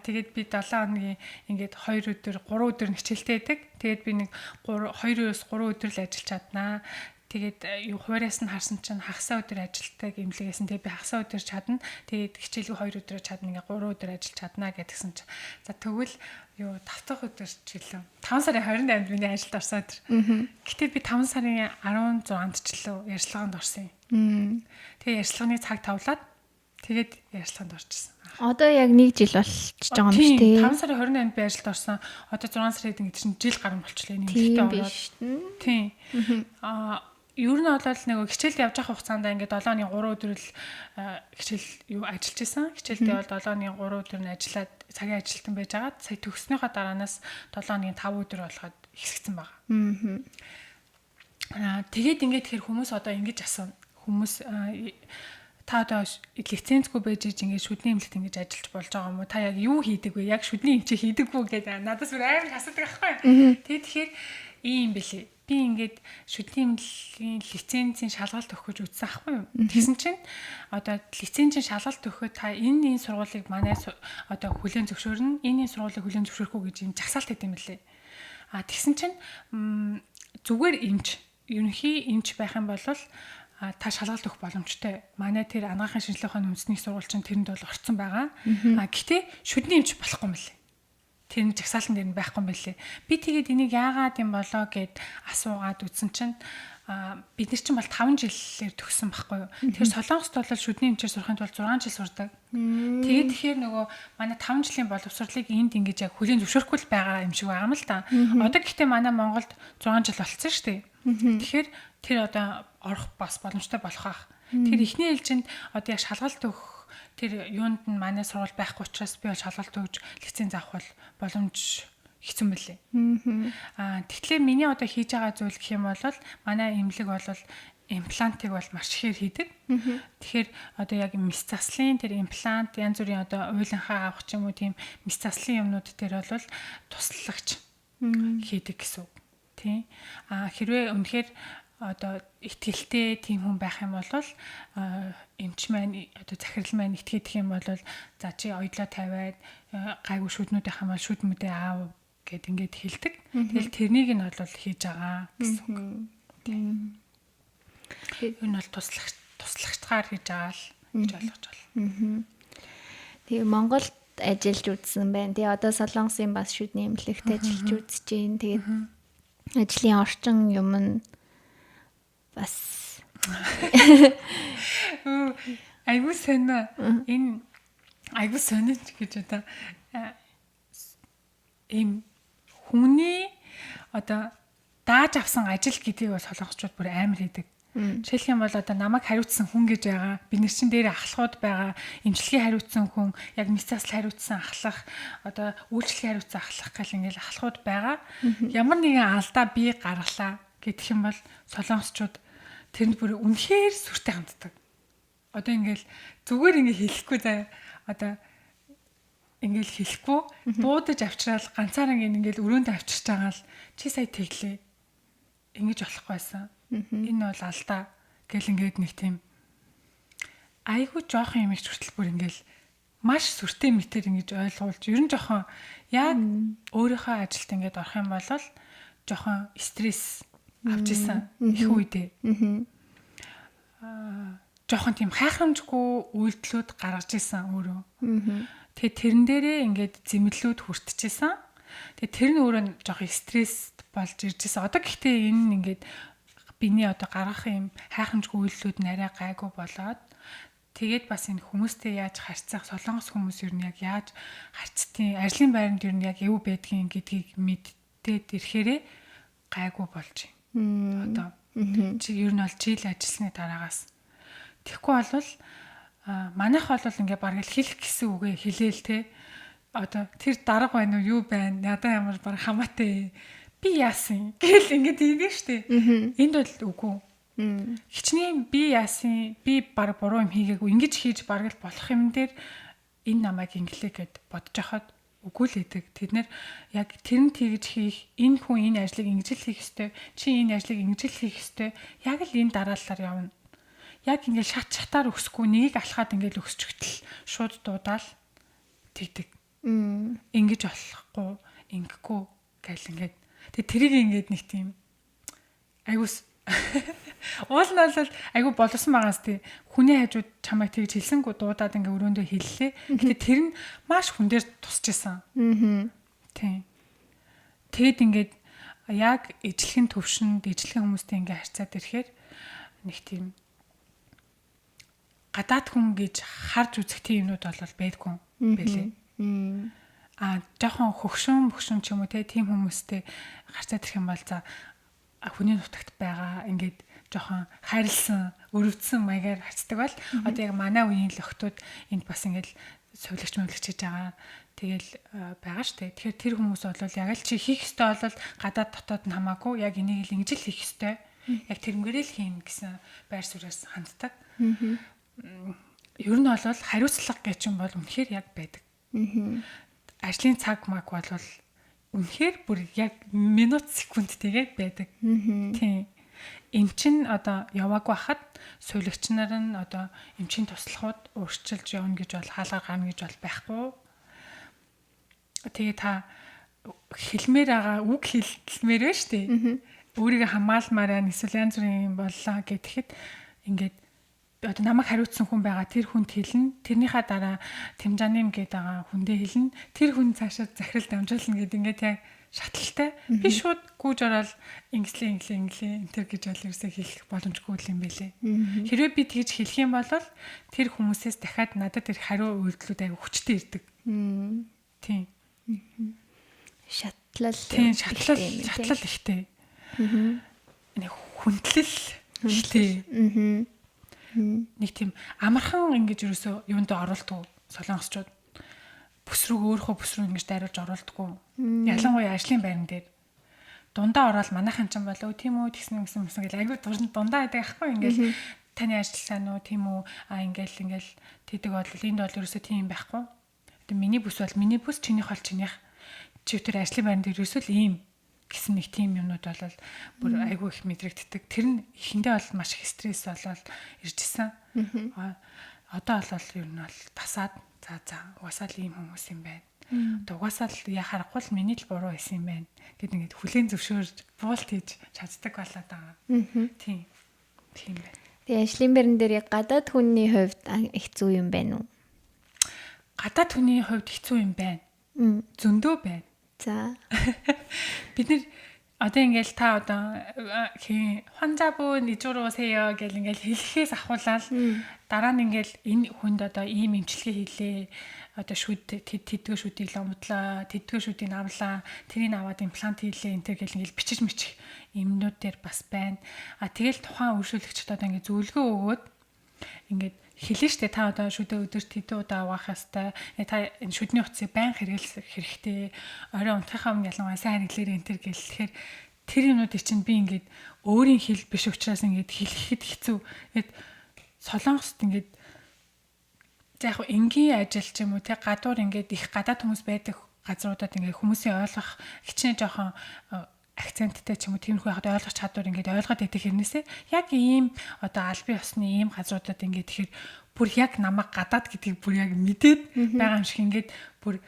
B: Тэгээд би 7 хоногийн ингээд 2 өдөр 3 өдөр хичээлтэй байдаг. Тэгээд би нэг 2-3 өдөр л ажиллаж чаднаа. Тэгээд юу хуваараас нь харсан чинь хагасаа өдөр ажилтдаг эмнэлгээс нь тэгээд би хагасаа өдөр чадна. Тэгээд хичээлгүй 2 өдрөө чадна. Ингээ 3 өдөр ажиллаж чаднаа гэдгсэн чинь за тэгвэл юу 5 дахь өдөр ч гэлээ. 5 сарын 28-нд миний ажилд орсон өдөр. Гэтэ би 5 сарын 16-нд ч лөө ярьцлаганд орсон юм. Тэгээд ярьцлагын цаг тавлаад тэгээд ярьцлаганд орчихсон.
A: Одоо яг 1 жил болчихж байгаа юм шүү дээ.
B: 5 сарын 28-нд би ажилд орсон. Одоо 6 сарын эдэн чинь жил гарсан болчихлоо энэ эмнэлэгтээ ороод. Тийм. Ер нь бол нэг хичээлд явж байгаа хугацаанд ингээд 7-ны 3 өдөр л хичээл юу ажиллаж исэн. Хичээлдээ бол 7-ны 3 өдөр нь ажиллаад цагийн ажилтан байж байгаа. Сая төгснөхийн дараанаас 7-ны 5 өдөр болгоод ихсгсэн байгаа. Тэгээд ингээд тэгэхээр хүмүүс одоо ингэж асууна. Хүмүүс та одоо лицензгүй байж ингээд шүдний эмнэлэгт ингэж ажиллаж болж байгаа юм уу? Та яг юу хийдэг вэ? Яг шүдний эмчээ хийдэг үү гэдэг надаас бүр амар асуудаг байхгүй. Тэгэхээр ийм бэлээ. Би ингээд шүдний эмнэлгийн лицензийн шалгалт өгөх гэж үзсэн аахгүй юу. Тэгсэн чинь одоо лицензийн шалгалт өгөхөд та энэ сургуулийг манай одоо хүлээн зөвшөөрнө. Энэ сургуулийг хүлээн зөвшөөрөх үү гэж юм жагсаалт хийдэм билээ. Тэгсэн чинь зүгээр эмч, ерөнхий эмч байх юм бол та шалгалт өгөх боломжтой. Манай тэр анагаахын шинжилгээ ухааны үндэсний сургууль чинь тэрэнд бол орцсон байгаа. Гэхдээ шүдний эмч болохгүй юм билээ. Тэр нь жагсаалтан дээр нь байхгүй юм билээ. Би тэгээд энийг яагаад юм болоо гэд асуугаад үзсэн чинь бид нар чинь бол 5 жилээр төгссөн байхгүй юу. Тэгэхээр Солонгост бол шүдний эмчээр сурахын тулд 6 жил сурдаг. Тэгээд тэгэхээр нөгөө манай 5 жилийн боловсролыг энд ингэж яг хүлээн зөвшөөрөхгүй л байгаа юм шиг байгаа юм л да. Одоо гэхдээ манай Монголд 6 жил болцсон шүү дээ. Тэгэхээр тэр одоо орох бас боломжтой болох байх. Тэр эхний ээлжинд одоо яг шалгалт өгөх тэр юунд нь манай сургууль байхгүй учраас би бол шалгалт өгж лиценз авах боломж хэцүү мөлий. Тэгэхээр миний одоо хийж байгаа зүйл гэх юм бол манай эмнэлэг бол имплантыг бол маш ихээр хийдэг. Тэгэхээр одоо яг мэс заслын тэр имплант янз бүрийн одоо уйланхаа авах ч юм уу тийм мэс заслын юмнууд дээр бол туслагч хийдэг гэсэн үг. Тийм. Хэрвээ үнэхээр одоо итгэлтэй тийм хүн байх юм бол эмч маань одоо захирал маань итгэдэг юм бол за чи оёдлоо тавиад гайгүй шүднүүдийн хамаа шүдмүүдээ аав гэд ингээд хэлдэг. Тэгэл тэрнийг нь бол хийж байгаа гэсэн үг. Энэ бол туслагчгаар хийж байгаа л гэж ойлгож байна.
A: Тэгээ Монголд ажиллаж үзсэн байна. Тэгээ одоо Солонгосын бас шүдний эмнэлэгт ажиллаж үзэж байна. Тэгээд ажлын орчин юм нь бас
B: айгуу сонио энэ айгуу сонио гэж одоо ийм хүний одоо дааж авсан ажил гэдгийг бол солонгосчууд бүр амар хийдэг. Жишээлх юм бол одоо намайг хариуцсан хүн гэж байгаа. Бид нар чин дээр ахлахууд байгаа. Эмчилгээ хариуцсан хүн, яг мэс засал хариуцсан ахлах, одоо үйлчлэгээ хариуцсан ахлах гэл ингээл ахлахууд байгаа. Ямар нэгэн алдаа би гаргалаа гэх юм бол солонгосчууд тэрэнд бүр үнэхээр сүртэй ханддаг. Одоо ингээл зүгээр ингээ хэлэхгүй заа. Одоо ингээл хэлэхгүй буудаж авчраал ганцаараа ингээл өрөөнд авчирч байгаа л чи сая тэглээ. Ингэж болохгүй байсан. Энэ бол алдаа гэл ингээд нэг тийм айгүй жоохон юм их хүртэл бүр ингээл маш сүртэй мэтэр ингэж ойлгуулж ер нь жоохон яг өөрийнхөө ажилд ингээд орох юм бол жоохон стресс авч исэн их үедээ. Жоохон тийм хайхрамжгүй үйлдэлүүд гаргаж исэн өөрөө. Тэгээ тэрэн дээрээ ингээд зэмлэлүүд хүртчихсэн. Тэгээ тэр нь өөрөө жоохон стресс болж ирж исэн. Одоо гэхдээ энэ ингээд биний одоо гаргах юм хайхрамжгүй үйлдэлүүд нарай гайгүй болоод тэгээд бас энэ хүмүүстэй яаж харьцах, солонгос хүмүүс юу яг яаж харьцдгийг, ажлын байранд юу яг эв байдгийг гэдгийг мэддээд ирэхээрээ гайгүй болж байна. Одоо чи ер нь бол жил ажилласны дараагаас тэгэхгүй болвол манайх бол ингээ бараг л хэлэх гэсэн үгээ хэлээл те. Одоо тэр дарга байна уу юу байна? Надаа ямар бараг хамаатай би яасан гэл ингээд ийгэн штэ. Энд бол үгүй. Хичнээн би яасан, би баг буруу юм хийгээгүй. Ингэж хийж баг л болох юм дээр энэ намайг инглээ гэд бодож хахад үгүй л идэг. Тэд нэр яг тэр нь тэгж хийх, энэ хүн энэ ажлыг ингэж л хийх ёстой. Чи энэ ажлыг ингэж л хийх ёстой. Яг л энэ дараалалаар явна. Яг ингээд шат шатаар өсөхгүй нэгийг алхаад ингээд өсчихтэл шууд дуудаал тэгдэг. Ингэж болохгүй, ингэхгүй гэл ингээд. Тэгээ тэрийг ингээд нэг тийм айгуус уул нь бол айгу боловсон байгаас тий хүний хажууд чамайг тэгж хэлсэнгүү дуудаад ингээ өрөөндөө хэллээ. Гэтэ тэр нь маш хүн дээр тусч исэн. Тий. Тэгэд ингээд яг ижлэхэн төвшөнд ижлэхэн хүмүүстэй ингээ харьцаад ирэхээр нэг тийм гадаад хүн гэж харж үзэх тийм юмнууд бол байдгүй байлээ. Жоохон хөгшөн ч юм уу тийм хүмүүстэй харьцаад ирэх юм бол за хүний нутагт байгаа ингээд жоохон хайрлсан, өрөвдсөн маягаар харьцдаг бол одоо яг манай үеийн л охтууд энд бас ингээд совлогч хийж байгаа. Тэгэл байгаа штэ. Тэгэхээр тэр хүмүүс бол яг л чи хийх ёстой бол гадаад дотоод нь хамаагүй яг энийг л ингэж л хийх ёстой. Яг тэрнгэрээ л хийн гэсэн байр суурьаас ханддаг. Ер нь бол хариуцлага гэж юм бол үнэхээр яг байдаг. Ажлын цаг маг бол үнэхээр бүр яг минут секундтэйгээ байдаг. Тийм. Эмчин одоо яваагүй хахад сувилагч нар нь одоо эмчийн туслахууд өөрчилж явна гэж бол хаалга гарна гэж бол байхгүй. Тэгээ та хэлмээр байгаа үг хэлмээр байна шүү дээ. Өөрийгөө хамгаалмаар байна эсвэл янз бүрийн юм боллоо гэхэд ингээд одоо намайг хариуцсан хүн байгаа тэр хүнд хэлнэ. Тэрнийхээ дараа Тэмжааним гээд байгаа хүндээ хэлнэ. Тэр хүн цаашаа захирал дамжуулна гэд ингээд яг шатлалтай. Би шууд гүйж ороод инглээ энтер гэж бол ерөөсөө хэлэх боломжгүй юм байлээ. Хэрвээ би тэгж хэлэх юм бол тэр хүмүүсээс дахиад надад ирэх хариу үйлдэлүүд аяг хүчтэй ирдэг. Тийм.
A: Шатлал.
B: Тийм, шатлал ихтэй. Нэг хүндлэл ихтэй. Нэг тийм амархан ингэж ерөөсөө юунд оролдгоо солонгосчууд бүсрүүг өөрийнхөө бүсрүү ингэж дайруулж оролдгоо. Ялангуяа ажлын байран дээр дундаа ороод манайхан ч юм болов тийм үү тэгсэн гэл айгүй дундаа байдаг аахгүй ингээл таны ажил сайн уу тийм үү ингээл тэдэг бол энд бол ерөөсөө тийм байхгүй. Тэгээ миний бүс бол миний бүс чинийх бол чинийх чи тэр ажлын байран дээр ерөөсөө л ийм гэсэн нэг тийм юмнууд бол бүр айгүй их мэдрэгддэг. Тэр нь эхэндээ бол маш их стресс болоод ирж исэн. Одоо бол ер нь бол тасаад за угаасаа л ийм хүмүүс юм байна. Одоо угаасаа л яхахгүй л миний л буруу байсан юм байна. Гэт ингээд хүлээн зөвшөөрж буулт хийж чаддаг болоод байгаа. Тийм байна.
A: Тэгээ ажлын байран дээр гадаад хүний хувьд хэцүү юм байна уу?
B: Гадаад хүний хувьд хэцүү юм байна. Зөндөө байна.
A: За.
B: Бид нэр одоо ингээл та одоо 환자분 이쪽으로 오세요 гэл ингээл хэлэхээс ахуулаад дараа нь ингээл энэ хүнд одоо ийм эмчилгээ хийлээ. одоо шүд тэдгээр шүдийг ломдлоо, тэдгээр шүдийг авлаа, тэрийг аваад имплант хийлээ энэ төр гэл ингээл бичиж мичих юмнууд дээр бас байна. Тэгэл тухайн үйлчлүүлэгчд одоо ингээд зөвлөгөө өгөөд ингээд хэлнэ штэ та одоо шүдээ өдөрт хэдэн удаа угаах ёстой. Та энэ шүдний утсыг байн хэрэглэх хэрэгтэй. Орой унтахаа өмнө ялангуяа сайн хэрэглээрэй энэ төр гэл. Тэгэхээр тэр юмнуудыг чинь би ингээд өөрийн хэл биш учраас ингээд хэлэхэд хэцүү. Ингээд Солонгост ингээд за яг энгийн ажил ч юм уу те гадуур ингээд их гадаад хүмүүс байдаг газруудад ингээд хүмүүсийн ойлгох хичнээн жоохон акценттэй ч юм уу тиймэрхүү хахад ойлгох чадвар ингээд ойлгоод идэх хэрнээсээ яг ийм одоо албан ёсны ийм газруудад ингээд тэгэхээр бүр яг намайг гадаад гэдгийг бүр яг мэдээд байгаа юм шиг ингээд бүр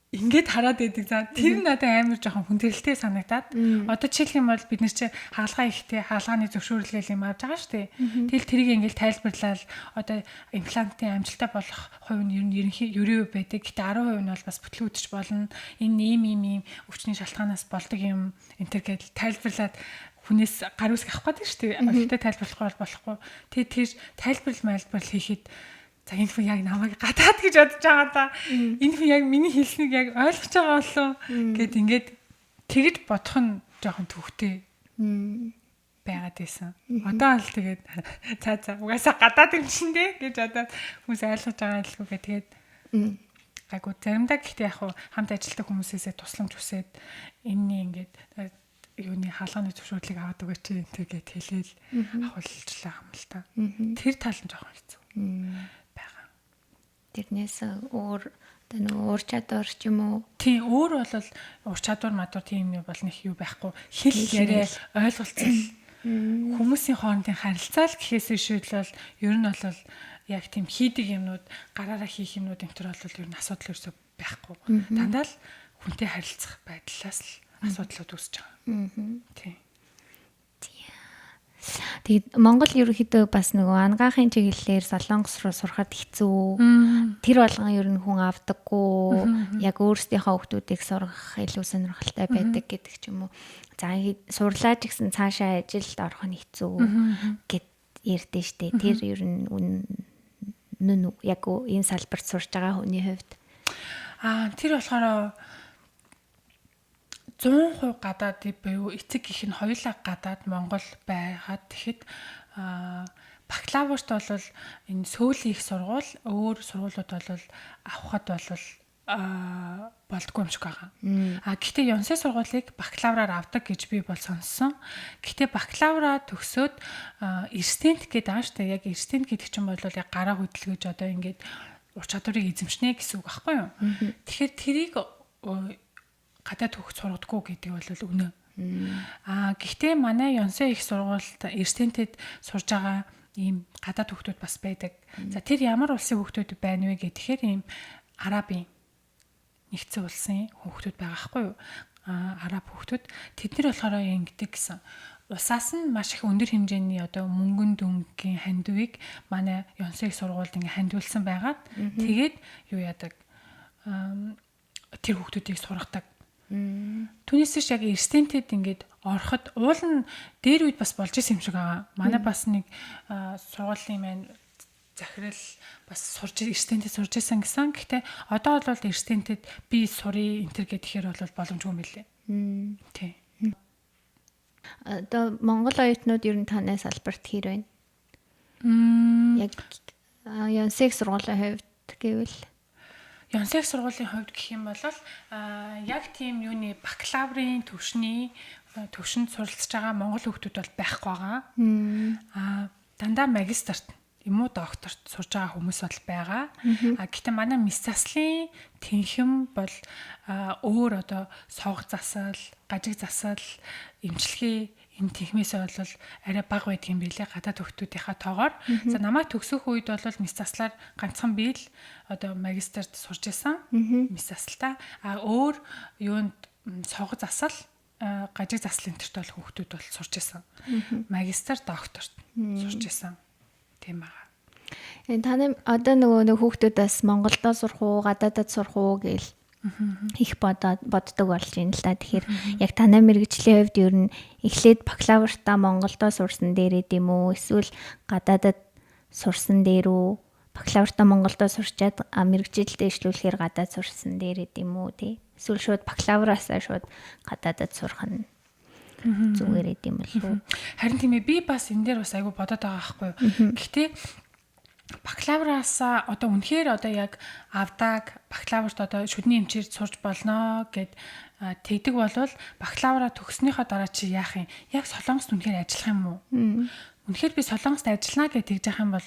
B: ингээд хараад байдаг. За тэр надад амар жоохон хүндрэлтэй санагдаад одоо жишээлх юм бол бид нар чи хаалгаа ихтэй хаалгааны зөвшөөрлөл юм авч байгаа шүү дээ. Тэгэл тэрийг ингээд тайлбарлаад одоо имплантын амжилттай болох хувь нь ерөнхий ерөө байдаг. Гэтэ 10% нь бол бас бүтлгүүдч болно. Энэ ийм өвчний шалтгаанаас болдог юм энэ төр гэдэл тайлбарлаад хүнээс гар үсг авах гэдэг шүү дээ. Олигтой тайлбарлахгүй болохгүй. Тэр тайлбарлал хийхэд за энэ хүн яг намайг гадаад гэж бодож байгаа да. Энэ хүн яг миний хэлснийг яг ойлгож байгаа болов гэд ингээд тэгж бодох нь жоохон төвхтэй байгаад байсан. Одоо л тэгээд за угаасаа гадаад юм чинь дээ гэж одоо хүмүүс ойлгож байгаа л үгүй тэгээд гайгүй заримдаа гэхдээ яг хамт ажилладаг хүмүүсээсээ тусламж хүсээд энэний ингээд юуны хаалганы зөвшөөрлийг аваад өгөөч энэ тэгээд хэлээл авахулчлаа юм л та. Тэр тал нь жоохон хэцүү.
A: Тэрнээс өөр өөр чадвар ч юм уу.
B: Тийм өөр бол ур чадвар мадвар тийм юм бол нэг юу байхгүй. Хэл яриа ойлголцол хүмүүсийн хоорондын харилцаа л гэхээс шийдэл бол ер нь бол яг тийм хийдэг юмнууд гараараа хийх юмнууд энэ төр бол ер нь асуудал ерөөсөй байхгүй. Дандаа л хүнтэй харилцах байдлаас л асуудлууд үүсэж байгаа. Тийм.
A: Тэгээд Монгол ерөнхийдөө бас нөгөө ангаахын чиглэлээр Солонгос руу сурахад хэцүү. Тэр болгон ер нь хүн авдаггүй. Яг өөрсдийнхөө хүүхдүүдийг сургах илүү сонирхолтой байдаг гэдэг ч юм уу. За сурлаа ч гэсэн цаашаа ажилд орох нь хэцүү гэд ярьдэн штэ. Тэр ер нь нүн яг энэ салбарт сурж байгаа хүний хувьд
B: тэр болохоор 100% гадаад буюу эцэг их нь хоёулаа гадаад Монгол байгаад тэгэхэд бакалаврт бол энэ сөүлийн их сургууль өөр сургуулиуд бол авахд бол болдгоо юм шиг байгаа. Гэхдээ Ёнсын сургуулийг бакалавраар авдаг гэж би бол сонссон. Гэхдээ бакалавраа төгсөөд эрстент гэдэг аа штэ яг эрстент гэдэг чинь бол яг гараа хөдөлгөж одоо ингээд ур чадварыг эзэмшнэ гэсэн үг байхгүй юу? Тэгэхээр тэрийг гадаад хөх сургадаггүй гэдэг бол үнэ. Гэхдээ манай Ёнсын их сургуульд эрстентэд сурж байгаа ийм гадаад хүүхдүүд бас байдаг. За тэр ямар улсын хүүхдүүд байна вэ гэхээр ийм Арабын нэгдсэн улсын хүүхдүүд байгаа хгүй юу? Араб хүүхдүүд тэд нар болохоор ингэдэг гэсэн. Усаас нь маш их өндөр хэмжээний одоо мөнгөн дүнгийн хандивыг манай Ёнсын их сургуульд ингээ хандивуулсан байгаад тэгээд юу яадаг тэр хүүхдүүдийг сургадаг. Түүнээс яг эрстентэд ингээд ороход уул нь дээр үед бас болж исэн юм шиг байгаа. Манай бас нэг сургуулийн маань захирал бас сурж эрстентэд сурж исэн гэсэн. Гэхдээ одоо бол эрстентэд би сурыг энтер гэхээр бол боломжгүй юм билээ. Тий.
A: Одоо Монгол оюутнууд ер нь танай салбарт хэр байна? Яг Ёнсын сургуулийн хувьд гэвэл
B: Ёнсын сургуулийн хувьд гэх юм бол яг тийм юуны бакалаврын төвшөнд суралцж байгаа монгол хүүхдүүд бол байхгүй байгаа. Дандаа магистрт юм уу докторт сурж байгаа хүмүүс бол байгаа. Гэхдээ манай мэс заслын тэнхэм бол өөр одоо согг засал, гажиг засал, эмчилгээ энэ технээс бол арай бага байдаг юм билээ гадаад хүүхдүүдийнхаа тоогоор. За намайг төгсөх үед бол мэс заслаар ганцхан би л одоо магистрт сурж исэн. Мэс заслаа. Өөр юунд согг засал, гажиг заслын төрт бол хүүхдүүд бол сурж исэн. Магистр, докторт сурж исэн. Тийм байгаа.
A: Таны одоо нөгөө хүүхдүүдээс Монголдо сурах уу, гадаадд сурах уу гэл их боддог болж байна л да. Тэгэхээр яг танай мэргэжлийн хувьд ер нь эхлээд бакалавртаа Монголдо сурсан дээрээ юм уу? Эсвэл гадаадд сурсан дээр үү? бакалавртаа Монголдо сурчаад мэрэгжилд дэвшлүүлэхээр гадаад сурсан дээр гэдэм үү тий. Эсвэл шууд бакалавраасаа шууд гадаадд сурах нь зүгээр гэдэм болов.
B: Харин тийм ээ би бас энэ дээр бас айгу бодоод байгаа байхгүй юу. Гэхдээ бакалавраасаа одоо үнэхээр одоо яг авдаг бакалаврт одоо шүдний эмчээр сурч болно гэд тэгдэг болвол бакалавра төгснөхийн дараа чи яах юм? Яг Солонгост үнэхээр ажиллах юм уу? Үнэхээр би Солонгост ажиллана гэж тэгж яах юм бол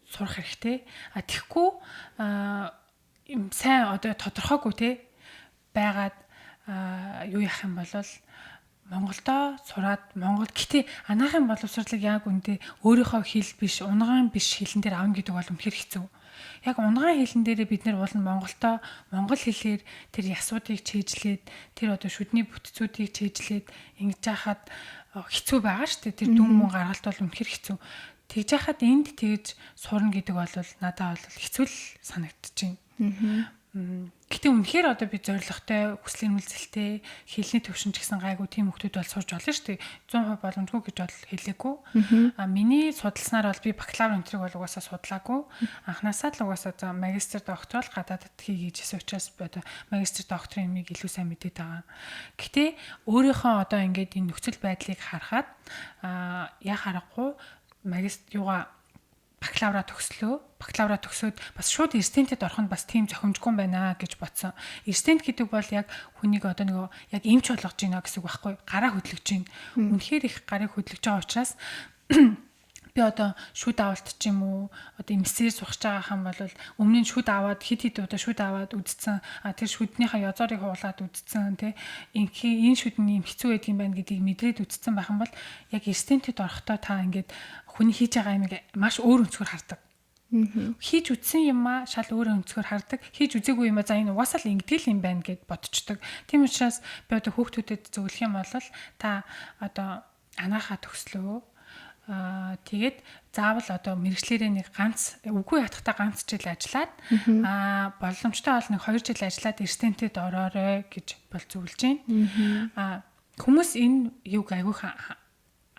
B: сурах хэрэгтэй. Тэгэхгүй сайн одоо тодорхойгүй те байгаад юу яах юм бол Монголдо сураад Монгол гэтээ анаахын боловсролыг яг үндэ өөрийнхөө хэл биш, унгаан биш хэлэн дээр авна гэдэг бол үнэхээр хэцүү. Яг унгаан хэлэн дээрээ бид нэр уулын Монголдо монгол хэлээр тэр ясуудыг чийжлээд тэр одоо шүдний бүтцүүдийг чийжлээд ингэж яхад хэцүү байгаа шүү дээ. Тэр дүн мөн гаргалт бол үнэхээр хэцүү. Тэгж яхад энд тэгж сурна гэдэг бол надад бол хэцүү л санагдчихэв. Гэтэ үнэхээр одоо би зоригтой хүслийн мэлзэлтэй хэлний төвшин ч гэсэн гайгүй тийм хүмүүс бол сурж болно шүү дээ. 100% боломжгүй гэж бол хэлээгүй. Миний судалснаар бол би бакалавр энтриг бол угаасаа судлаагүй. Анхнаасаа л угаасаа за магистр докторол гадаадд хийгээд ирсэн учраас одоо магистр докторын юмыг илүү сайн мэдээд байгаа. Гэтэ өөрийнхөө одоо ингээд энэ нөхцөл байдлыг харахад яа харахгүй магистр юугаа бакалавра төгслөө. Бакалавра төгсөөд бас шууд эрдэнэтэд орох нь бас тийм зохимжгүй байна гэж бодсон. Эрдэнэт гэдэг бол яг хүнийг одоо нөгөө яг эмч болгож гинэ гэсэн үг байхгүй. Гараа хөдлөж гин. Үнэхээр их гарыг хөдлөж байгаа учраас би одоо шүд авалт ч юм уу одоо эмсээр сухаж байгаа хам бол өмнө нь шүд аваад хит удаа шүд аваад үдцсэн. Тэр шүднийхээ язорыг хуулаад үдцсэн тий. Энэ шүд нь юм хэцүү байдгийн байна гэдгийг мэдрээд үдцсэн байх юм бол яг эрдэнэтэд орохдоо та ингээд хүний хийж байгаа юмыг маш өөр өнцгөр хардаг. Хийж үтсэн юмаа шал өөр өнцгөр хардаг. Хийж үзээгүй юмаа за энэ угаасаа л ингэдэг юм байна гэд бодчихдог. Тийм учраас би одоо хүүхдүүдэд зөвлөх юм бол та одоо анаахаа төгслөө. Тэгээд заавал одоо мэрэгчлэрээ нэг ганц үгүй ятгахтаа ганц жил ажиллаад боломжтой бол нэг 2 жил ажиллаад эрдэнэтэд ороорой гэж бол зөвлөж байна. Хүмүүс энэ юг айгүй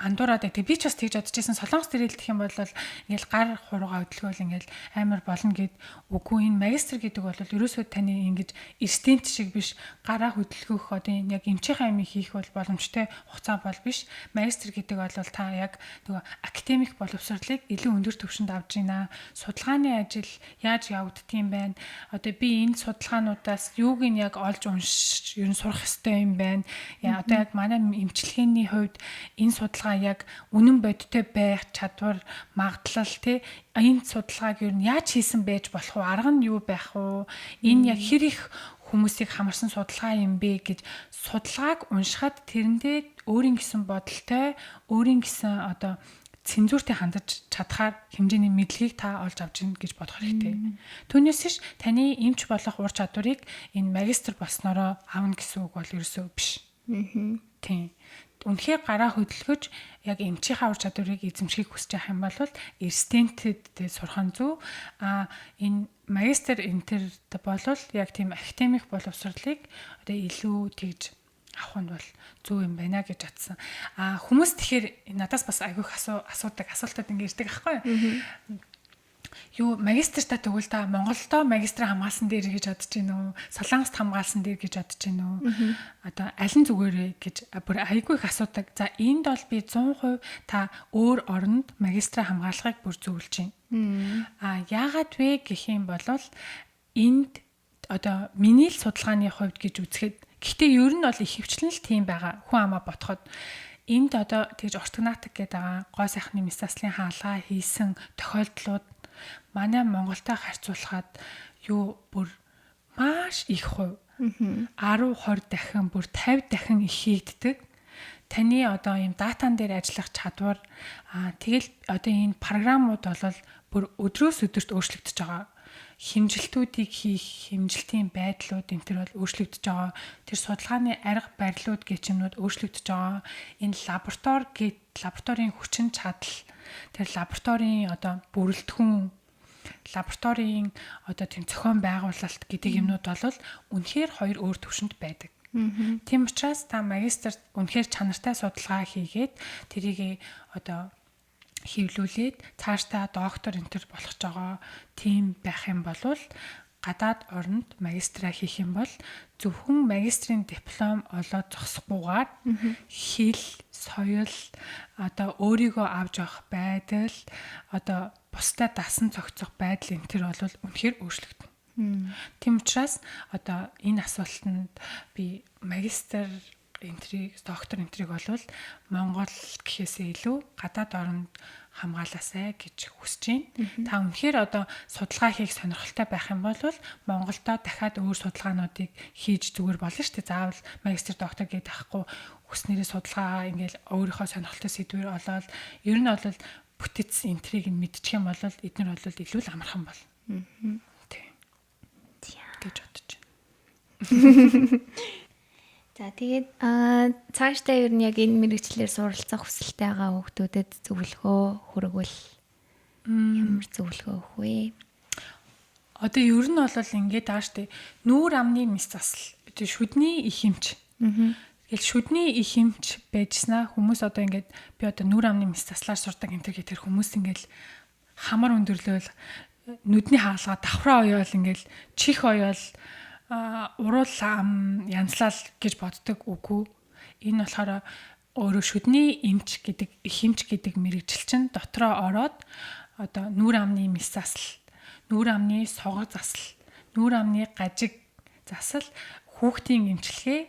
B: андуураад тэг би ч бас тэгж бодож байсан Солонгос дээр хэлэх юм бол ингээл гар хуруугаа хөдөлгөөл ингээл амар болно гэд үгүй энэ магистр гэдэг бол ерөөсөө таны ингэж эрдэнэт шиг биш гараа хөдөлгөх одоо яг эмчийнхаа юм хийх бол боломжтой хугацаа бол биш магистр гэдэг бол та яг нөгөө академик боловсролыг илүү өндөр түвшинд авж байна судалгааны ажил яаж явагддгийм байна одоо би энэ судалгаануудаас юуг нь яг олж уншиж ер нь сурах ёстой юм байна одоо яг манай эмчилгээний хувьд энэ судалгаа яг үнэн бодиттой байх чадвар магадлал тий энэ судалгааг юу яаж хийсэн байж болох вэ арга нь юу байх вэ энэ яг хэр их хүмүүсийг хамарсан судалгаа юм бэ гэж судалгааг уншихад тэрэндээ өөрийн гэсэн бодолтой өөрийн гэсэн одоо цензуртэй хандаж чадхаар хэмжээний мэдлэгийг та олж авч ийн гэж бодох хэрэгтэй. Түүнээс ш таны эмч болох ур чадварыг энэ магистр болсноороо авна гэсэн үг бол ерөөсөө биш. Тийм. Үнэхээр гараа хөдөлгөж яг эмчийнхаа ур чадварыг эзэмшихийг хүсэж байгаа юм бол эрдэнэтэд сурах нь зөв. Энэ магистр энтерд болвол яг тийм академик боловсролыг одоо илүү тэгж авах нь бол зөв юм байна гэж бодсон. Хүмүүс тэгэхээр надаас бас айгүйх асуултууд ингэ ирдэг аахгүй юу? Юу магистртаа тэгвэл та Монголдо магистр хамгаалсан дээр гэж бодож байна уу? Солонгост хамгаалсан дээр гэж бодож байна уу? Одоо аль нь зүгээрээ гэж бүр айгүй их асуудаг. За энд бол би 100% та өөр оронд магистра хамгаалахыг бүр зөвлөж байна. Яагаад вэ гэх юм бол энд одоо миний л судалгааны хувьд гэж үзэхэд гэхдээ ер нь бол их хвчлэн л тийм байгаа. Хүн амаа ботход энд одоо тэгж ортогнатик гэдэг байгаа гой сайхны месаслын хаалгаа хийсэн тохиолдлууд манай Монголтой харьцуулахад юу бүр маш их хувь 10-20 дахин бүр 50 дахин их хийгддэг. Таны одоо ийм датан дээр ажиллах чадвар тэгэл одоо энэ програмууд бол бүр өдрөөс өдөрт өөрчлөгдөж байгаа. Хэмжилтүүдийг хийх, хэмжилтийн байдлууд энэ төр бол өөрчлөгдөж байгаа. Тэр судалгааны арга барилуд гэж юмнууд өөрчлөгдөж байгаа. Энэ лабораторийн хүчин чадал, тэр лабораторийн одоо бүрэлдэхүүн, лабораторийн одоо тийм зохион байгуулалт гэдэг юмнууд бол үнэхээр хоёр өөр төвшөнд байдаг. Тийм учраас та магистрт үнэхээр чанартай судалгаа хийгээд тэрийг одоо хэвлүүлээд цаашдаа доктор энтер болох ч байгаа тийм байх юм бол гадаад оронд магистра хийх юм бол зөвхөн магистрийн диплом олоод зогсохгүйгээр хэл, соёл, одоо өөрийгөө авч явах байдал, одоо бусдад дасан зохицох байдал энтер бол үнэхээр өөрчлөгдөнө. Тийм учраас одоо энэ асуултанд би магистр энтриг, доктор энтриг болвол Монгол гэхээсээ илүү гадаад оронд хамгаалаасай гэж хүсэж байна. Та үнэхээр одоо судалгаа хийх сонирхолтой байх юм бол Монголдо дахиад өөр судалгаануудыг хийж зүгээр болно шүү дээ. Заавал магистр, доктор гэдэг ахгүй хүснээрээ судалгаа ингээл өөрийнхөө сонирхолтой сэдвээр олоод ер нь бол бүтэц энтриг мэдчих юм бол эдгээр бол илүү л амархан бол. Тийм. Гэж бодож байна.
A: За тэгээд цаашдаа ер нь яг энэ мэргэжлэр суралцах хүсэлтэй байгаа хүүхдүүдэд зөвлөгөө хүргвэл ямар зөвлөгөө өгөх вэ?
B: Одоо ер нь бол ингээд ааштай нүүр амны мэс засал, шүдний их эмч. Тэгэл шүдний их эмч байжснаа хүмүүс одоо ингээд би одоо нүүр амны мэс заслаар сурдаг энэ төр гэтэр хүмүүс ингээд хамар өндөрлөөл нүдний хаалгаа давхраа оёол ингээд чих оёол уруул ам янзлал гэж боддог үгүй. Энэ болохоор өөрөө шүдний эмч гэдэг их эмч гэдэг мэрэгжил чинь дотроо ороод одоо нүүр амны мэс засал, нүүр амны согог засал, нүүр амны гажиг засал, хүүхдийн эмчилгээ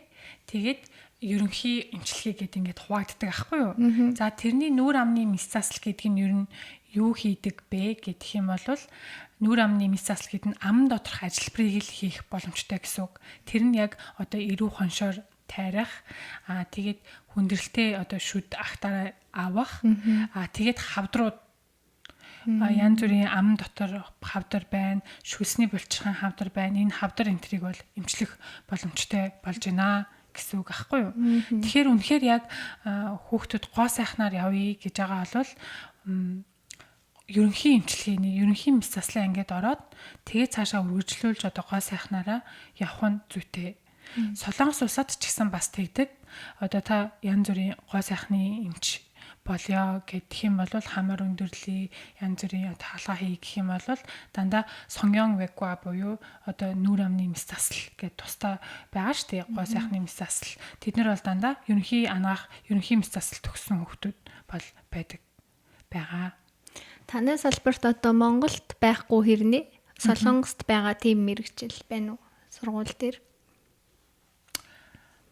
B: тэгээд ерөнхий эмчилгээ гэдэг ингээд хуваагддаг аахгүй юу. За тэрний нүүр амны мэс засал гэдэг нь ер нь юу хийдэг бэ гэх юм бол нүүр амны мэс засал гэдэг нь ам доторх ажилбарыг л хийх боломжтой гэсэн үг. Тэр нь яг одоо эрүү хоншоор тайрах, тэгээд хүндрэлтэй одоо шүд ахтараа авах, тэгээд хавдрууд янз бүрийн ам дотор хавдар байна, шүлсний булчирхайн хавдар байна. Энэ хавдар энтрийг бол эмчлэх боломжтой болж байна гэсэн үг аахгүй юу. Тэгэхээр үнэхээр яг хүүхдүүд гоо сайхнаар явъя гэж байгаа бол ерөнхий эмчилгээний ерөнхий мэс заслын ангид ороод тэгээ цаашаа үргэлжлүүлж одоо гоо сайхнаараа явах нь зүйтэй. Солонгос улсад ч гэсэн бас тэгдэг. Одоо та янз бүрийн гоо сайхны эмч болёо гэх юм бол хамар өндөрлөе, янз бүрийн хаалгаа хий гэх юм бол дандаа сонгён веква буюу одоо нүүр амны мэс засал гэдэг тусдаа байгаа шүү дээ. Гоо сайхны мэс засал. Тэд нар бол дандаа ерөнхий анаах, ерөнхий мэс засал төгссөн хүүхдүүд бол байдаг байгаа.
A: Танай салбарт одоо Монголд байхгүй хэрнээ Солонгост байгаа тийм мэргэжил байна уу? Сургууль дээр.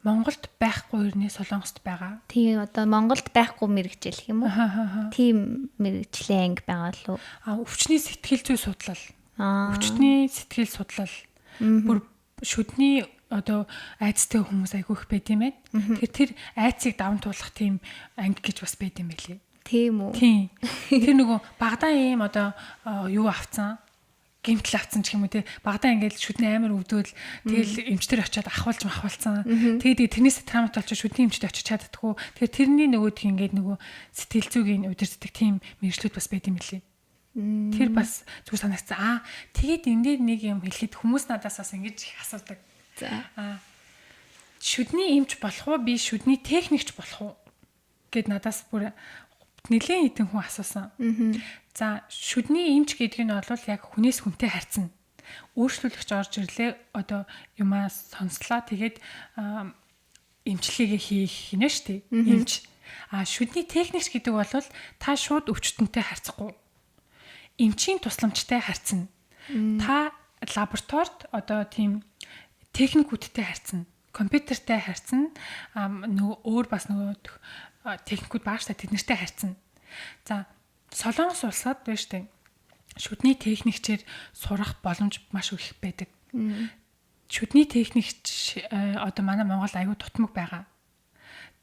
B: Монголд байхгүй хэрнээ Солонгост байгаа.
A: Тийм одоо Монголд байхгүй мэргэжил юм уу? Тийм мэргэжлийн анги байгаа л уу?
B: Өвчний сэтгэл зүй судлал. Өвчтний сэтгэл судлал. Бүр шүдний одоо айцтай хүмүүс айгүй их байд юм байна. Тэгэхээр тэр айцыг даван туулах тийм анги гэж бас байд юм байлээ.
A: Тийм үү?
B: Тийм. Тэр нөгөө багадаа ийм одоо юу авцсан? Гимтэл авцсан ч юм уу те. Багадаа ингээд шүдний амар өвдөөл тэгэл эмчтэр очиод ахвалцсан. Тэгээд тэрнээс травмат болчих шүдний эмчтэй очиж чаддаггүй. Тэгэхээр тэрний нөгөөдх ингээд нөгөө сэтгэл зүйн удирддаг тийм мэргэжлүүд бас байд юм билээ. Тэр бас зүг санагцсан. Тэгээд энэ дээр нэг юм хэлэхэд хүмүүс надаас бас ингэж их асуудаг. За. Шүдний эмч болох уу? Би шүдний техникч болох уу? Гэд надаас бүр нэлээд хэдэн хүн асуусан. За шүдний эмч гэдэг нь бол яг хүнээс хүнтэй харьцна. Өөрчлөлөгч орж ирлээ одоо юмаа сонслоо тэгээд эмчилгээгээ хийх нэ штэ эмч. Шүдний техникч гэдэг бол та шууд өвчтөнтэй харьцахгүй. Эмчийн тусламжтай харьцна. Та лабораторид одоо тийм техникүүдтэй харьцна. Компьютертэй харьцна. Нөгөө өөр бас нөгөө техникүүд бааштай тэднэртэй харьцна. За Солонгос улсад байна штэ. Шүдний техникчээр сурах боломж маш их байдаг. Шүдний техникч одоо манай Монгол аягүй тутмаг байгаа.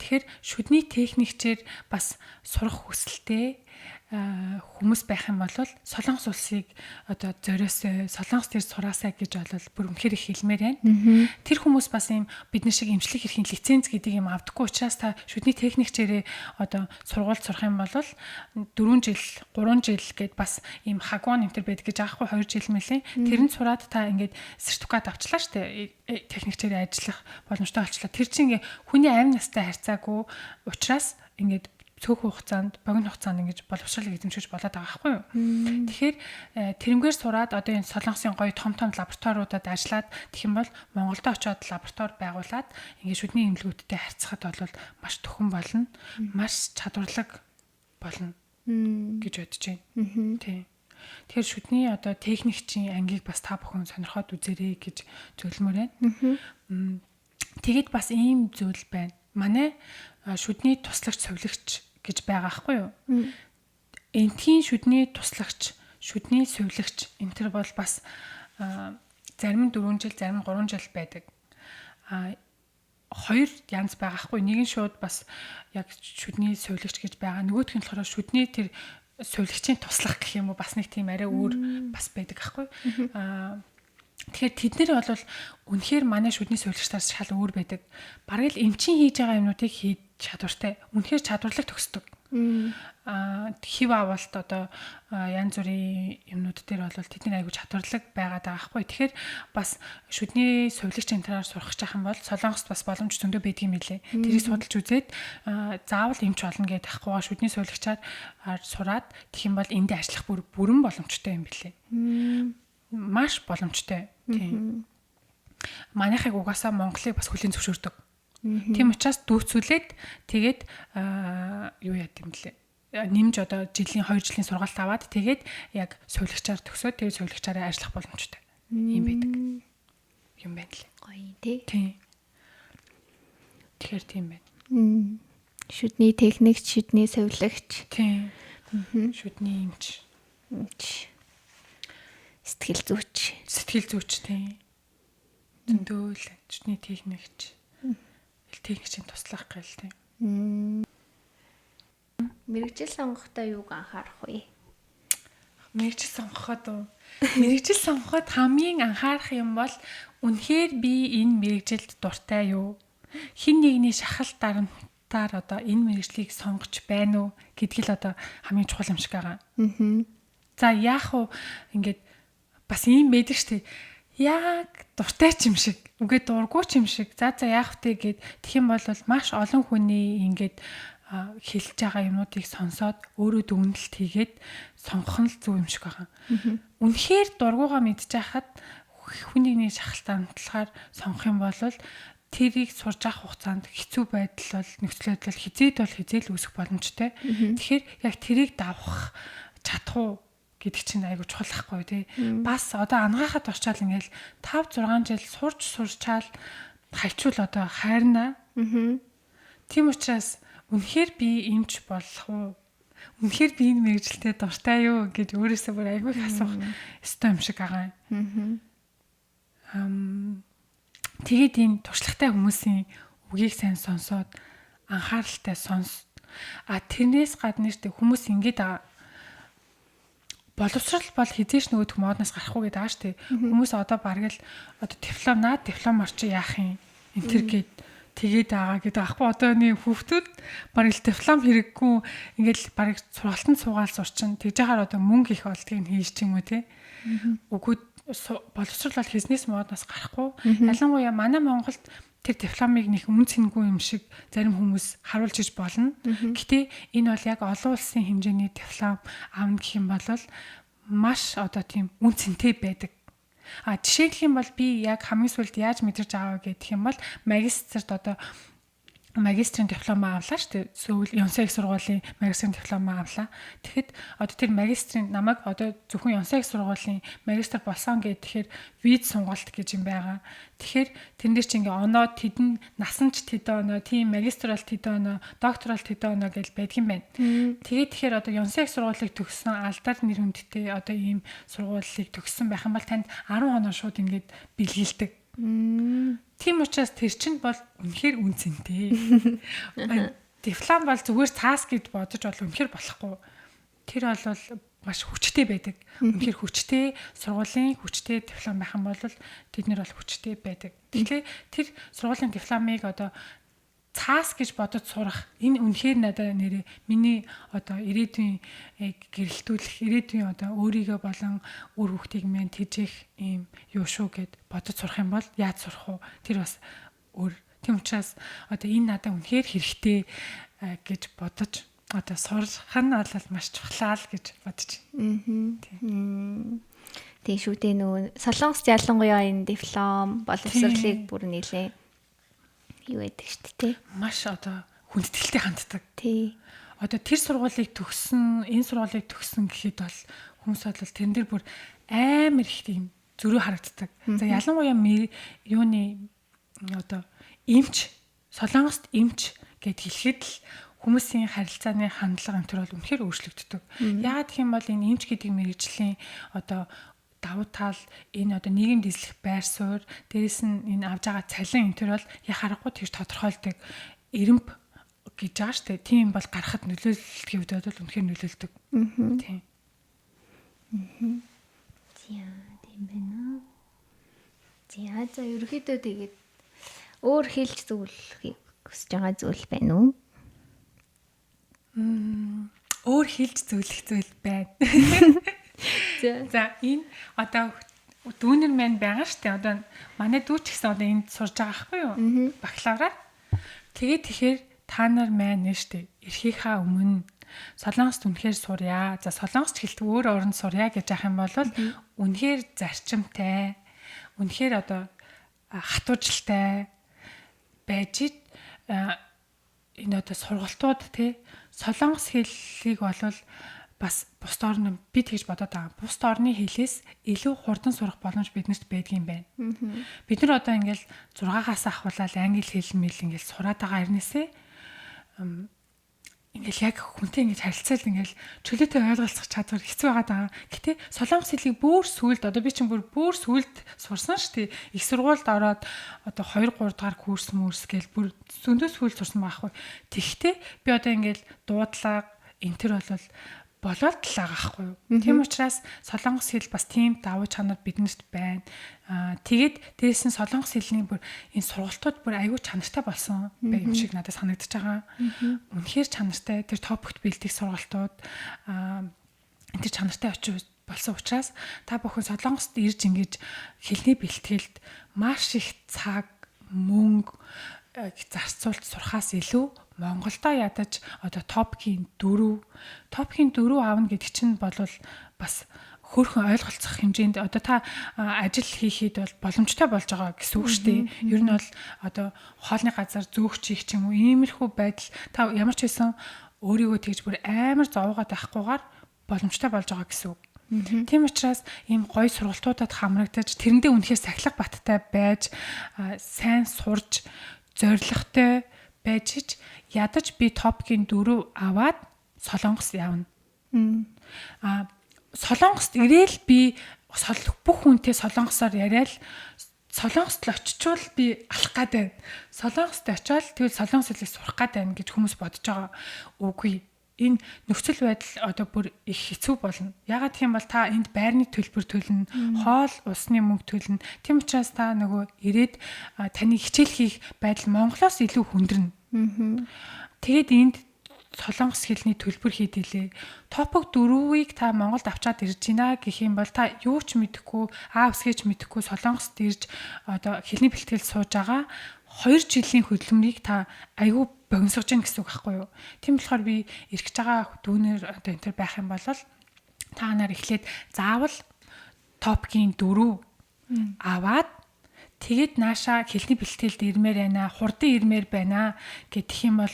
B: Тэгэхээр шүдний техникчээр бас сурах хүсэлтэй хүмүүс байх юм бол Солонгос улсыг одоо зориосоо Солонгос дээр сураасаа гэж бол бүр үнэхээр их хэлмээр байна. Тэр хүмүүс бас ийм бидний шиг эмчлэх эрхийн лиценз гэдэг юм авдаггүй учраас та шүдний техникчээрээ одоо сургуульд сурах юм бол 4 жил, 3 жил гэд бас ийм хагуун нэмтэр байдаг гэж аахгүй 2 жил мөлий. Тэрэнд сураад та ингээд сертификат авчлаа штэ техникчээрээ ажиллах боломжтой болчлаа. Тэр чинь ингээ хүний амь настай харьцаагүй учраас ингээд цөөхөн хугацаанд, богино хугацаанд ингэж боловсролыг эзэмшиж болоод байгаа байхгүй юу? Тэгэхээр тэрнгээр сураад одоо энэ Солонгосын гоё том лабораториудад ажиллаад тэгэх юм бол Монголд очиод лаборатори байгуулад ингэ шүдний эмнэлгүүдтэй харьцахад бол маш төхөн болно, маш чадварлаг болно гэж бодож байна. Тийм. Тэгэхээр шүдний одоо техникчийн ангийг бас та бүхэн сонирхоод үзээрэй гэж зөвлөмөр байна. Тэгэд бас ийм зүйл байна. Манай шүдний туслагч сувилагч гэж байгаа байхгүй юу? Энтхийн шүдний туслагч, шүдний сувилагч энэ төр бол бас зарим нь 4 жил, зарим нь 3 жил байдаг. Хоёр янз байгаа байхгүй. Нэг нь шууд бас яг шүдний сувилагч гэж байгаа. Нөгөөх нь болохоор шүдний тэр сувилагчийн туслах гэх юм уу бас нэг тийм арай өөр бас байдаг байхгүй. Тэгэхээр тэд нэр бол үнэхээр манай шүдний сувилагчдаас шал өөр байдаг. Бараг л эмчийн хийж байгаа юмнуудыг хийж чадвартай. Үнэхээр чадварлаг төгсдөг. Хив авалт одоо янз бүрийн юмнууд дээр бол тэдний айгу чадварлаг байгаад байгаа байхгүй. Тэгэхээр бас шүдний сувилагчийн талаар сурах гэж хам бол Солонгост бас боломж зөндөө байдаг юм билээ. Тэрийг судалж үзээд заавал эмч болно гэдэг ахгүйгаа шүдний сувилагчаар сураад тэгэх юм бол эндээ ажиллах бүрэн боломжтой юм билээ. Маш боломжтой. Тийм. Манайхыг угаасаа Монголыг бас хүлээн зөвшөөрдөг. Тийм учраас дүүцүүлээд тэгээд юу яа гэм блэ. Нэмж одоо жилийн 2 жилийн сургалт аваад тэгээд яг сувилагчаар төгсөөд тэгээд сувилагчаараа ажиллах боломжтой. Ийм байдаг. Юм байна лээ.
A: Гоё тий.
B: Тийм. Тэгэхээр тийм байна.
A: Шүдний техникч, шүдний сувилагч.
B: Тийм. Шүдний эмч.
A: Сэтгэл зүйч
B: тийм. Зөндөө л шүдний техникч. Техникчийн туслах гээл тийм.
A: Мэргэжил сонгохдоо юуг анхаарах вэ?
B: Мэргэжил сонгоход хамгийн анхаарах юм бол үнэхээр би энэ мэргэжилд дуртай юу? Хин нэгний шахалт дарамтаар одоо энэ мэргэжлийг сонгож байна уу гэдгийг л одоо хамгийн чухал юм шиг байгаа. За яах вэ? Ингээд бас ийм байдаг штеп. Яг дуртай ч юм шиг, үгүй дургүй ч юм шиг. За яах вэ гэд тэгэх юм бол маш олон хүний ингээд хэлж байгаа юмнуудыг сонсоод өөрөө дүгнэлт хийгээд сонгох нь л зөв юм шиг байгаа. Үнэхээр дургуугаа мэдчихэхэд хүнийний шахалтаа амтлахаар сонгох юм бол тэрийг сурж авах хугацаанд хэцүү байдал бол нөхцөл байдал хизээд үүсэх боломжтой. Тэгэхээр яг тэрийг давах чадах уу гэдэг чинь айгу чухал ахгүй тий. Бас одоо ангаахад орчаал ингээл 5 6 жил сурчаал хайчвал одоо хайрнаа. Тийм учраас үнэхээр би эмч болох уу? Үнэхээр би энэ мэргэжилтэд дуртай юу гэж өөрөөсөө бүр айгу их асуух ёстой юм шиг байгаа юм. Тэгээд энэ туршлагатай хүмүүсийн үгийг сайн сонсоод анхааралтай сонс. Тэрнээс гадна нэртэй хүмүүс ингэж боловсрал бол хизээш нөгөөх модноос гарахгүй гэдэг аа штэ. Хүмүүс одоо бараг л одоо дипломоор чи яах юм? Энтэр гээд тэгээд байгаа гэдэг аахгүй одоо нэг хүүхдүүд бараг л диплом хэрэггүй ингээл бараг сургалтанд суугаал сурчин тэгж яхаар одоо мөнгө их олдгийг хийж ч юм уу те. Үгүй боловсрал бол хийснээс модноос гарахгүй. Ялангуяа манай Монголд тэр дипломыг нэг үн цэнгүй юм шиг зарим хүмүүс харуулж иж болно. Гэтэ энэ бол яг олон улсын хэмжээний диплом аавна гэх юм бол маш одоо тийм үн цэнтэй байдаг. Жишээлх юм бол би яг хамгийн сүүлд яаж мэдэрч аваа гэх юм бол магистрт одоо магистрийн диплом авлаа шүү дээ. Сүүл Ёнсаг сургуулийн магистрийн диплом авлаа. Тэгэхэд одоо тэр магистрийн намайг одоо зөвхөн Ёнсаг сургуулийн магистр болсон гэхээр виз сонголт гэж юм байгаа. Тэгэхээр тэрнээр чи ингээ оноо тэдэн насанч тэдэн оноо, тийм магистр бол тэдэн оноо, доктор бол тэдэн оноо гэж байдаг юм байна. Тэгээд тэгэхээр одоо Ёнсаг сургуулийг төгссөн алдар нэр хүндтэй одоо ийм сургуулийг төгссөн байх юм бол танд 10 оноо шууд ингээд бэлгэлдэг. Тийм учраас тэр чинь бол үнэхээр үн цэнтэй. Диплом бол зүгээр цаас гэд бодож бол үнэхээр болохгүй. Тэр бол маш хүчтэй байдаг. Үнэхээр хүчтэй сургуулийн хүчтэй диплом байх юм бол тэд нар бол хүчтэй байдаг. Тэгэхээр тэр сургуулийн дипломыг одоо цаас гэж бодож сурах энэ үнэхээр надад нэрээ миний одоо ирээдүйн гэрэлтүүлэх ирээдүйн одоо өөрийгөө болон үр хүүхдийг мэн тэжээх ийм юу шүү гэд бодож сурах юм бол яаж сурах вэ? Тэр бас өөр. Тийм учраас одоо энэ надад үнэхээр хэрэгтэй гэж бодож одоо сурах нь бол маш чухал гэж бодож байна.
A: Тийм шүү дээ нөө Солонгост ялангуяа энэ диплом боловсролыг бүр нэлээ юу байдаг шүү дээ.
B: Маш одоо хүндэтгэлтэй ханддаг.
A: Тий.
B: Одоо тэр сургуулийг төгссөн, энэ сургуулийг төгссөн гэхэд бол хүмүүс бол тэрэн дээр бүр амар их тийм зөрүү харагддаг. За ялангуяа юуны одоо эмч, Солонгост эмч гэд хэлэхэд л хүмүүсийн харилцааны хандлага энэ төр бол үнэхээр өөрчлөгддөг. Яагаад гэх юм бол энэ эмч гэдэг мэргэжлийн одоо давуу тал, энэ одоо нийгэмд эзлэх байр суурь, дээрэс нь энэ авж байгаа цалин энэ төр бол яхаарахгүй тэр тодорхойлдог эрэмб гэж байгаа шүү дээ. Тийм бол гарахад нөлөөлөлтийн хувьд бол үнэхээр нөлөөлдөг. Тийм.
A: Тийм байна. За ерөөхдөө тэгээд өөр хэлж зөвлөхийг хүсэж байгаа зүйл байна уу?
B: Өөр хэлж зөвлөх зүйл байна. За энэ одоо дүүнер маань байгаа шүү дээ. Одоо манай дүү ч гэсэн одоо энд сурж байгаа байхгүй юу? Бакалавраар. Тэгэхээр та нар маань нэ шүү дээ. Эрхийнхаа өмнө Солонгост үнэхээр сурья. За Солонгост хэлдэг өөр оронд сурья гэж яах юм бол үнэхээр зарчимтай, үнэхээр одоо хатуужилтай байж энэ одоо сургалтууд тий Солонгос хэллийг болвол бас бусд орны бид гэж бодоод байгаа. Бусд орны хэлээс илүү хурдан сурах боломж биднэрт байдгийн байна. Бид нар одоо ингээл 6-аас ахуулаад англи хэл мэл ингээл сураад байгаа хэрнээсээ ингээл яг хүнтэй ингэж харилцаал ингээл чөлөөтэй ойлголцох чадвар хэцүү байгаа даа. Гэтэ Солонгос хэлийг бүр сүлд одоо би чинь бүр сүлд сурсан шүү дээ. Их сургуульд ороод одоо 2 3 дахь курс гээл бүр зөндөө сүлд сурсан байхгүй. Тэгтээ би одоо ингээл дуудлага энэ төр болоод л байгаа байхгүй юу. Тийм учраас Солонгос хэл бас тийм давуу чанар биднэрт байна. Тэгээд дээрээс нь Солонгос хэлний бүр энэ сургалтууд бүр аюул чанартай болсон юм шиг надад санагдаж байгаа. Үнэхээр чанартай тэр топогт бэлдэх сургалтууд тэр чанартай очиж болсон учраас та бүхэн Солонгост ирж ингэж хэлний бэлтгэлд маш их цаг, мөнгө зарцуулж сурахаас илүү Монголдо ядаж одоо топгийн 4 аавна гэдэг чинь болвол бас хөөрхөн ойлголцох хэмжээнд одоо та ажил хийхэд бол боломжтой болж байгаа гэсэн үг шүү дээ. Ер нь бол одоо хоолны газар зөөгч их ч юм уу иймэрхүү байдал та ямар ч байсан өөрийгөө тэгж бүр амар зовоогоод байхгүйгээр боломжтой болж байгаа гэсэн үг. Тийм учраас ийм гоё сургалтуудад хамрагдаж тэрэндээ үнэхээр сахилга баттай байж сайн сурж зоригтой байж ядаж би топгийн 4 аваад Солонгос явна. Солонгост ирээл би бүх хүнтэй солонгосоор яриад Солонгост л очичвол би алах гад байна. Солонгост очиод тэгвэл солонгос хэлийг сурах гад байна гэж хүмүүс бодож байгаа. Үгүй. Энэ нөхцөл байдал одоо бүр их хэцүү болно. Ягаад гэх юм бол та энд байрны төлбөр төлнө, хоол, усны мөнгө төлнө. Тийм учраас та нөгөө ирээд таны хичээл хийх байдал Монголоос илүү хүндэрнэ. Тэгээд энд солонгос хэлний төлбөр хийдэлээ. Топог 4-ийг та Монголд авчаад ирж гинэ гэх юм бол та юу ч мэдэхгүй, усгийч мэдэхгүй солонгост ирж одоо хэлний бэлтгэл сууж байгаа 2 жилийн хөдөлмөрийг та айгүй богиносгож гин гэсэн үг байхгүй юу? Тийм болохоор би эргэж байгаа дүүнер одоо энэ төр байх юм бол та нар эхлээд заавал топгийн 4 аваад тэгээд нааша хэлний бэлтгэлд ирмээр байна, хурдан ирмээр байна гэдэг юм бол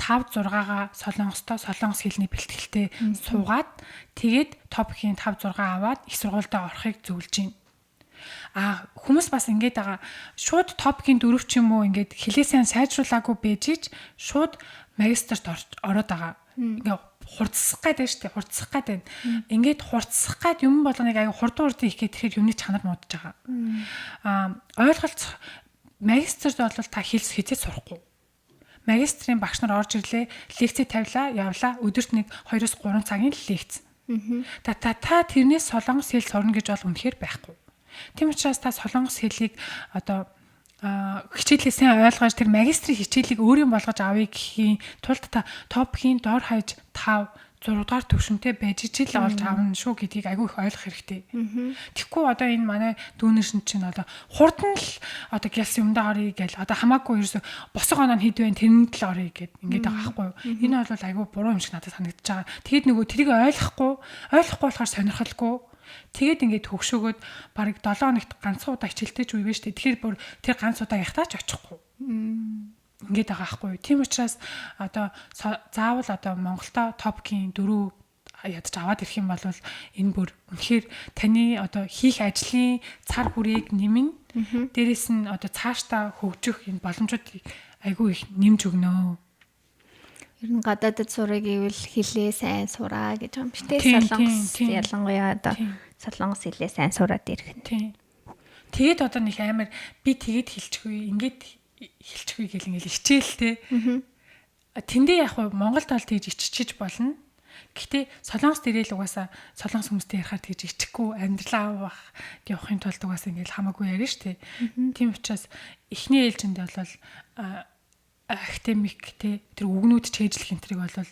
B: 5-6-гаа солонгос хэлний бэлтгэлтэй суугаад тэгээд топгийн 5-6 аваад их сургуультай орохыг зөвлөж байна. Хүмүүс бас ингэж байгаа. Шууд топгийн 4 ч юм уу ингэж хэлээсээ сайжруулаагүй бэжиж шууд магистрт ороод байгаа. Ингээ хурцсах гэдэг шүү дээ. Хурцсах гэдэг. Ингээд хурцсах гэдэг юм болгоныг аяа хурдан хийх гэхээр юуны чанар муудаж байгаа. Ойлголцох магистрт бол та хэлс хизээ сурахгүй. Магистрийн багш нар орж ирлээ, лекцээ тавилаа, явлаа. Өдөрт 2-3 цагийн лекц. Та тэрнээс солонгос хэл сурна гэж бол үнэхээр байхгүй. Тийм учраас та солонгос хэлийг одоо хичээлээсээ ойлгож тэр магистрийн хичээлийг өөрийн болгож авъя гэхийн тулд та топгийн дор хаяж 5 6 дугаар төвшөнтэй байж ижил олж авна шүү гэдгийг айгүй их ойлгох хэрэгтэй. Тэгэхгүй одоо энэ манай дүүнершин чинь одоо хурдан л одоо гялс юмдаа орё гэл одоо хамаагүй ерөөсө босго оноо хэд вэ тэрэнд л орё гэд ингээд байгаа байхгүй юу. Энэ бол айгүй буруу юм шиг надад санагдаж байгаа. Тэгээд нөгөө тэрийг ойлгохгүй болохоор сонирхолгүй. Тэгээд ингээд хөгшөөгөөд бараг 7 хоногт ганцхан удаа хичээлтэй ч үгүй штэ. Тэгэхээр бүр тэр ганц удаа ягтаач очихгүй. Ингээд байгаа байхгүй юу. Тийм учраас одоо заавал одоо Монголдо топкийн 4 ядаж аваад ирэх юм бол энэ бүр үнэхээр таны одоо хийх ажлын цар хүрээг нэмнэ. Дээрээс нь одоо цаашдаа хөгжих энэ боломжуудыг айгүй их нэмж өгнө.
A: Ер нь гадаадд сурах гэвэл хэлээ сайн сураа гэж юм шүү дээ. Солонгос ялангуяа одоо солонгос хэлээ сайн сураад ирэх.
B: Тийм. Тэгээд одоо нэг амар би тэгээд хэлчихгүй ингээд хэлчихгүй гэл ингээл хичээлтэй. Тэндээ яг Монголд бол тэгж иччихэж болно. Гэхдээ солонгос дээрээ л угаасаа солонгос хүмүүстэй ярихаар тэгж ичихгүй амьдралаа авах явахын тулд угаасаа ингээл хамаагүй ярина штэ. Тийм учраас эхний ээлжинд бол академик те тэр үгнүүд чэйжлэх энтриг бол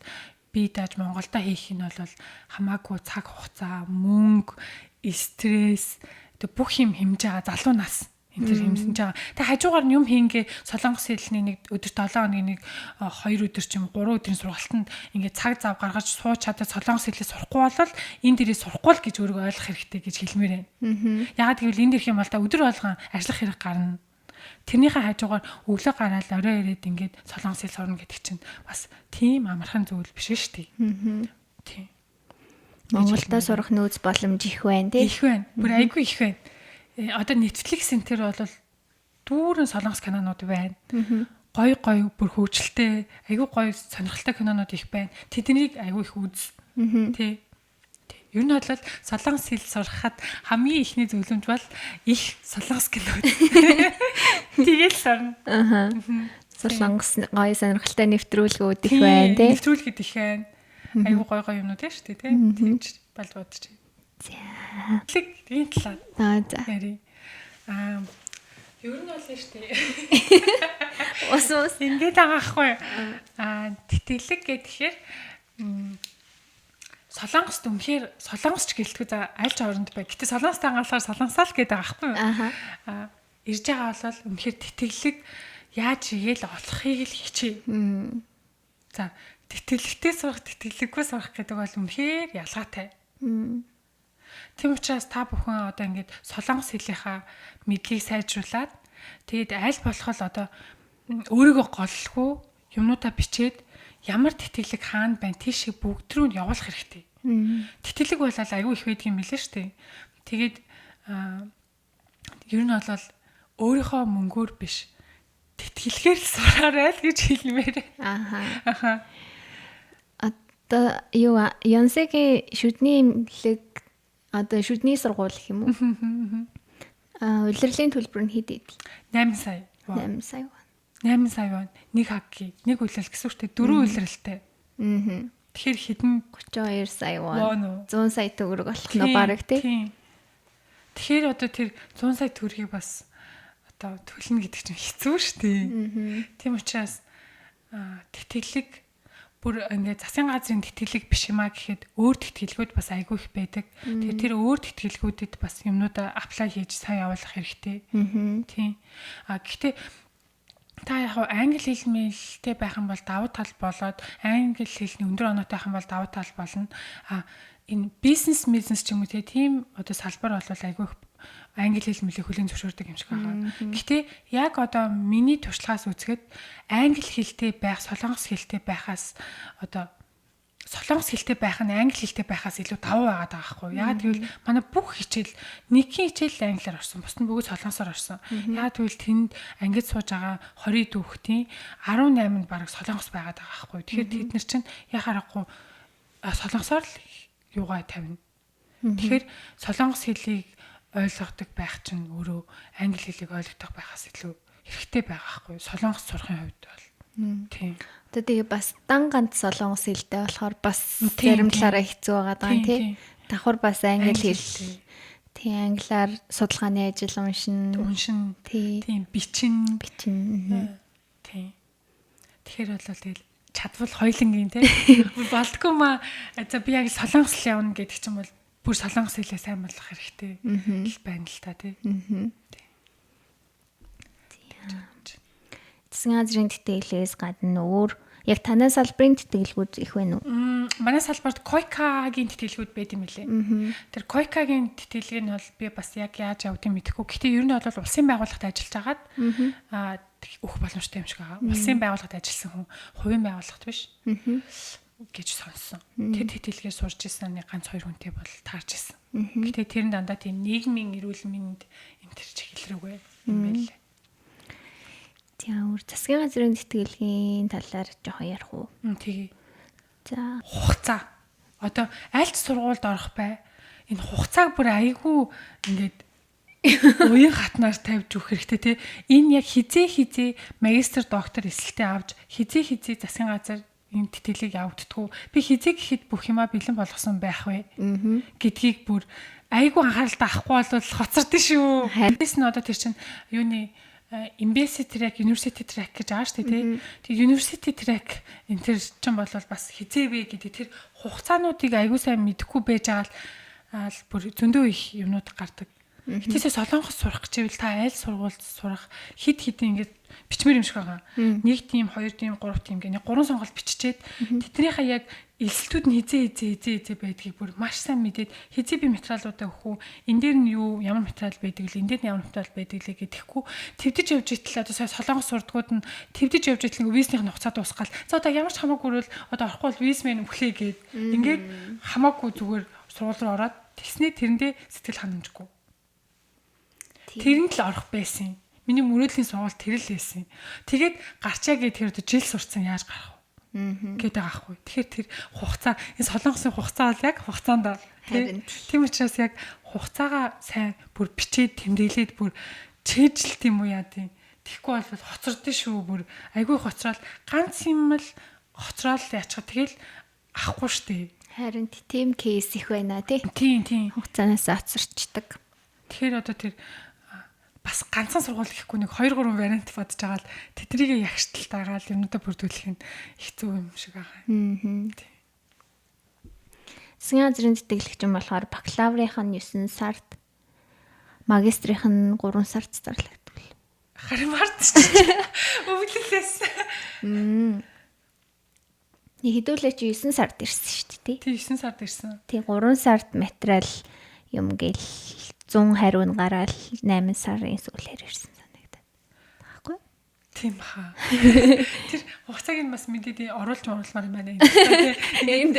B: би дааж Монголдо хийх нь бол хамаагүй цаг хугацаа, мөнгө, стресс тэг бүх юм хэмж байгаа залуу нас энэ хэмсэн жаа. Тэг хажуугаар нь юм хийнгээ солонгос хэлний нэг өдөрт 7 хоногийн нэг 2 өдөр ч юм 3 өдрийн сургалтанд ингээд цаг зав гаргаж сууч чадаад солонгос хэлээ сурахгүй бол энэ дээрээ сурахгүй л гэж өөрийгөө ойлгох хэрэгтэй гэж хэлмээр байна. Ягаад гэвэл энэ дэрх юм бол та өдөр болгон ажиллах хэрэг гарна. Тэрнийхээ хажуугаар өглөө гараад орой ирээд ингээд солонгос хэл сурна гэдэг чинь бас тийм амархан зүйл биш шүү дээ. Тийм.
A: Монголдо сурах нөөц боломж их байна тий.
B: Их байна. Бүр айгүй их байна. Одоо Netflix энэ бол дүүрэн солонгос кинонууд байна. Гой бүр хөгжилтэй, айгүй гоё сонирхолтой кинонууд их байна. Тэднийг айгүй их үз. Тий. Ер нь бол солонгос хэл сурахад хамгийн ихний зөвлөмж бол их солонгос кинод. Тэгэл сорно.
A: Солонгос гоё сонирхолтой нэвтрүүлгүүд их байна тий.
B: Нэвтрүүлгэд их байна. Айгүй гоё юмнууд байна шүү дээ тий. Тэгж бол бодож.
A: За.
B: Энэ талаа.
A: За.
B: Яри. Ер нь бол шүү дээ.
A: Ус
B: ингээд байгаа хгүй. Тэтгэлэг гэхээр солонгост үнэхээр солонгосч гэлтгүй за аль ч хооронд бай. Гэтэ солонгостой ангаалахаар солонгосаа л гэдэг байгаа хгүй. Ирж байгаа бол үнэхээр тэтгэлэг яаж игээл олохыг л хичээ. За тэтгэлэгтэй сурах, тэтгэлэггүй сурах гэдэг бол үнэхээр ялгаатай. Тийм учраас та бүхэн одоо ингээд солонгос хэлийнхаа мэдлийг сайжруулад тэгээд аль болох одоо өөрийгөө голлохгүй юмнуудаа бичээд ямар тэтгэлэг хаана байна тийшээ бүгд рүү нь явуулах хэрэгтэй. Тэтгэлэг бол аюу их байдаг юм билээ шүү дээ. Тэгээд ер нь бол өөрийнхөө мөнгөөр биш тэтгэлгээр л сураарай л гэж хэлмээр.
A: Одоо юу Янсегийн шүдний имлэг одоо шүдний сургууль гэх юм уу? Улирлын төлбөр нь хэд идэв?
B: 8 сая.
A: 8 сая.
B: 8 сая вон. Нэг хакки, нэг улирал гэсэн үгтэй 4 улиралтай. Тэгэхээр хэдэн
A: 32 сая вон. 100 сая төгрөг болох нь бараг тий.
B: Тэгэхээр одоо тэр 100 сая төгрөгийг бас одоо төлнө гэдэг чинь хэцүү шүү дээ. Тийм учраас тэтгэлэг бүр ингээд засгийн газрын тэтгэлэг биш юмаа гэхэд өөр тэтгэлгүүд бас айгүй их байдаг. Тэгэхээр тэр өөр тэтгэлгүүдэд бас юмнуудаа аплай хийж сайн явуулах хэрэгтэй. Тийм. Гэхдээ та яг англи хэл мэлтэй байх юм бол давуу тал болоод англи хэлний өндөр оноотой байх юм бол давуу тал болно. Энэ бизнес ч юм уу тийм одоо салбар бол айгүй их англи хэл мэлийг хүлээн зөвшөөрдөг юм шиг байгаа. Гэхдээ яг одоо миний туршлагаас үзэхэд англи хэлтэй байх, солонгос хэлтэй байхаас одоо солонгос хэлтэй байх нь англи хэлтэй байхаас илүү давуу байгаад байгаа байхгүй. Яагаад гэвэл манай бүх хичээл нэгэн хичээл англиар орсон, бусд нь бүгд солонгосоор орсон. Яагаад гэвэл тэнд ангид сууж байгаа 20 дүүхтийн 18 нь бараг солонгос байгаад байгаа байхгүй. Тэгэхээр тэд нар чинь яхаарахгүй солонгосоор л юугаа тавина. Тэгэхээр солонгос хэлийг ойлгодог байх чинь өөрөө англи хэлийг ойлгох байхаас илүү хэрэгтэй байгаа хгүй. Солонгос сурахын хувьд бол. Тийм.
A: Одоо тэгээ бас дан ганц солонгос хэлтэй болохоор бас зарим талаараа хэцүү байгаа даа тий. Давхар бас англи хэл. Тийм англиар судалгааны ажил уншин. Тийм
B: бичин.
A: Тийм.
B: Тэгэхээр бол тэгэл чадвал хоёлынгийн тий. Болдгоо ма за би яг солонгос явна гэдэг чинь бол бүр солонгос хэлээ сайн болох хэрэгтэй байна л та тий.
A: Засгийн газрын тэтгэлгээс гадна өөр яг танай салбарын тэтгэлгүүд их байна уу?
B: Манай салбарт Койкагийн тэтгэлгүүд байд юм лээ. Тэр Койкагийн тэтгэлэг нь бол би бас яг яаж явдгийг мэдэхгүй. Гэхдээ ер нь бол улсын байгууллагад ажиллаж агаад өөх боломжтой юм шиг байгаа. Улсын байгууллагад ажилласан хүн хувийн байгууллагт биш гэж сонссон. Тэр тэтгэлгээр сурж ирсэн нэг ганц хоёр хүнтэй бол таарч ирсэн. Гэхдээ тэр нь дандаа тийм нийгмийн эрүүл мэнд энэ төр чиглэлрүүгээ юм байл.
A: Тийм өөр засгийн газрын тэтгэлгийн талаар жоохон ярих уу?
B: Тэгээ.
A: За
B: хугацаа. Одоо аль ч сургуульд орох бай. Энэ хугацааг бүр айгүй ингээд уян хатнаар тавьж өгөх хэрэгтэй тий. Энэ яг хизээ магистр доктор эсэлтээ авч хизээ засгийн газар энэ тэтгэлийг явагддгүү. Би хизээ гэхэд бүх юмаа бэлэн болгосон байх вэ гэдгийг бүр айгүй анхааралтай авахгүй бол хоцордсон шүү. Тэс нь одоо тэр чинь юуны Embassy track, university track гэж байгаа шүү дээ тий. Тэгээ university track энэ төр чинь бол бас хизээвэ гэдэг тэр хугацаануудыг аягүй сайн мэдэхгүй байж байгаа л бүр зөндөө их юмнууд гардаг. Гэтээсээ солонгос сурах гэвэл та аль сургуульд сурах хид ингээд бичмээр юм шиг байгаа. 1 тим, 2 тим, 3 тим гэх нэг 3 сонголт биччихээд тэднийхээ яг элсэлтүүд нь хизээ байдгийг бүр маш сайн мэдээд хизээ би материалуудаа өгөх үү, энэ дээр нь юу ямар материал байдаг л энэ дээр нь ямар материал байдаг лээ гэдэхгүй твдэж явж итэл одоо сая солонгос сурдгууд нь твдэж явж итэл визний хугацаа дуусгаал. За одоо ямар ч хамаагүй бол одоо орохгүй бол визмен өглөө гээд ингээд хамаагүй зүгээр сургууль руу ороод тэгснээ тэрэндээ сэтгэл ханамжгүй. Тэрэнд л орох байсан. Миний мөрөөдлийн сургууль тэр л байсан. Тэгээд гарчаа гээд тэр жил сурцсан яаж гарах вэ? Гэдэг аахгүй. Тэгэхээр тэр хугацаа энэ солонгосын хугацаа бол яг хугацаанд тийм учраас яг хугацаагаа сайн бүр бичээд тэмдэглээд бүр чэйжилт юм уу яа тийм. Тэгэхгүй бол хоцордсон шүү бүр айгүй хоцрол ганц юм л хоцрол яачих тэгэл авахгүй штэ.
A: Харин тийм кейс их байна тий.
B: Тийм.
A: Хугацаанаас оцорчдаг.
B: Тэгэхээр одоо тэр бас ганцхан сургууль гэхгүй нэг 2-3 вариант бодож байгаа л тэднийг ягшталт агаал юмудаа бүрдүүлэх нь хэцүү юм шиг байгаа.
A: Засгийн газрын тэтгэлэгч юм болохоор бакалаврынх нь 9 сард, магистрийнх нь 3 сард зарлагддаг.
B: Харин мард. Өвлөлээс.
A: Нэг хэдүүлээ чи 9 сард ирсэн шүү дээ тий.
B: 9 сард ирсэн.
A: Тий 3 сард материал юм гээл 100 хариун гараал 8 сарын сүүлээр ирсэн санагдаад. Баггүй?
B: Тийм баха. Тэр хугацааг нь бас мэдээд оруулж оруулмаар юм байна. Энд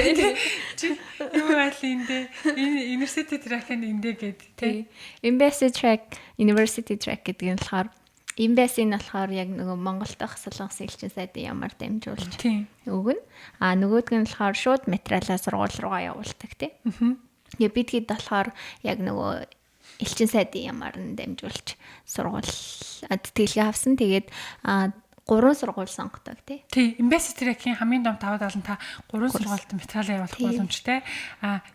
B: чи юу байл эндээ энэ university track нь эндээ гээд тий.
A: Embassy track, university track гэдэг нь болохоор Embassy нь болохоор яг нөгөө Монголд байх солонгосын элчин сайдын ямар дамжуулж өгнө. Нөгөөдг нь болохоор шууд материалаа сургууль руугаа явуулдаг тий. Яг бидгээд болохоор яг нөгөө элчин сайдын ямар нь дамжуулж сургууль тэтгэлгээ авсан. Тэгээд 3 сургууль сонгодог тий.
B: Embassy track-ийн хамгийн том давуу тал нь та 3 сургуульд материалаа явуулах боломжтой.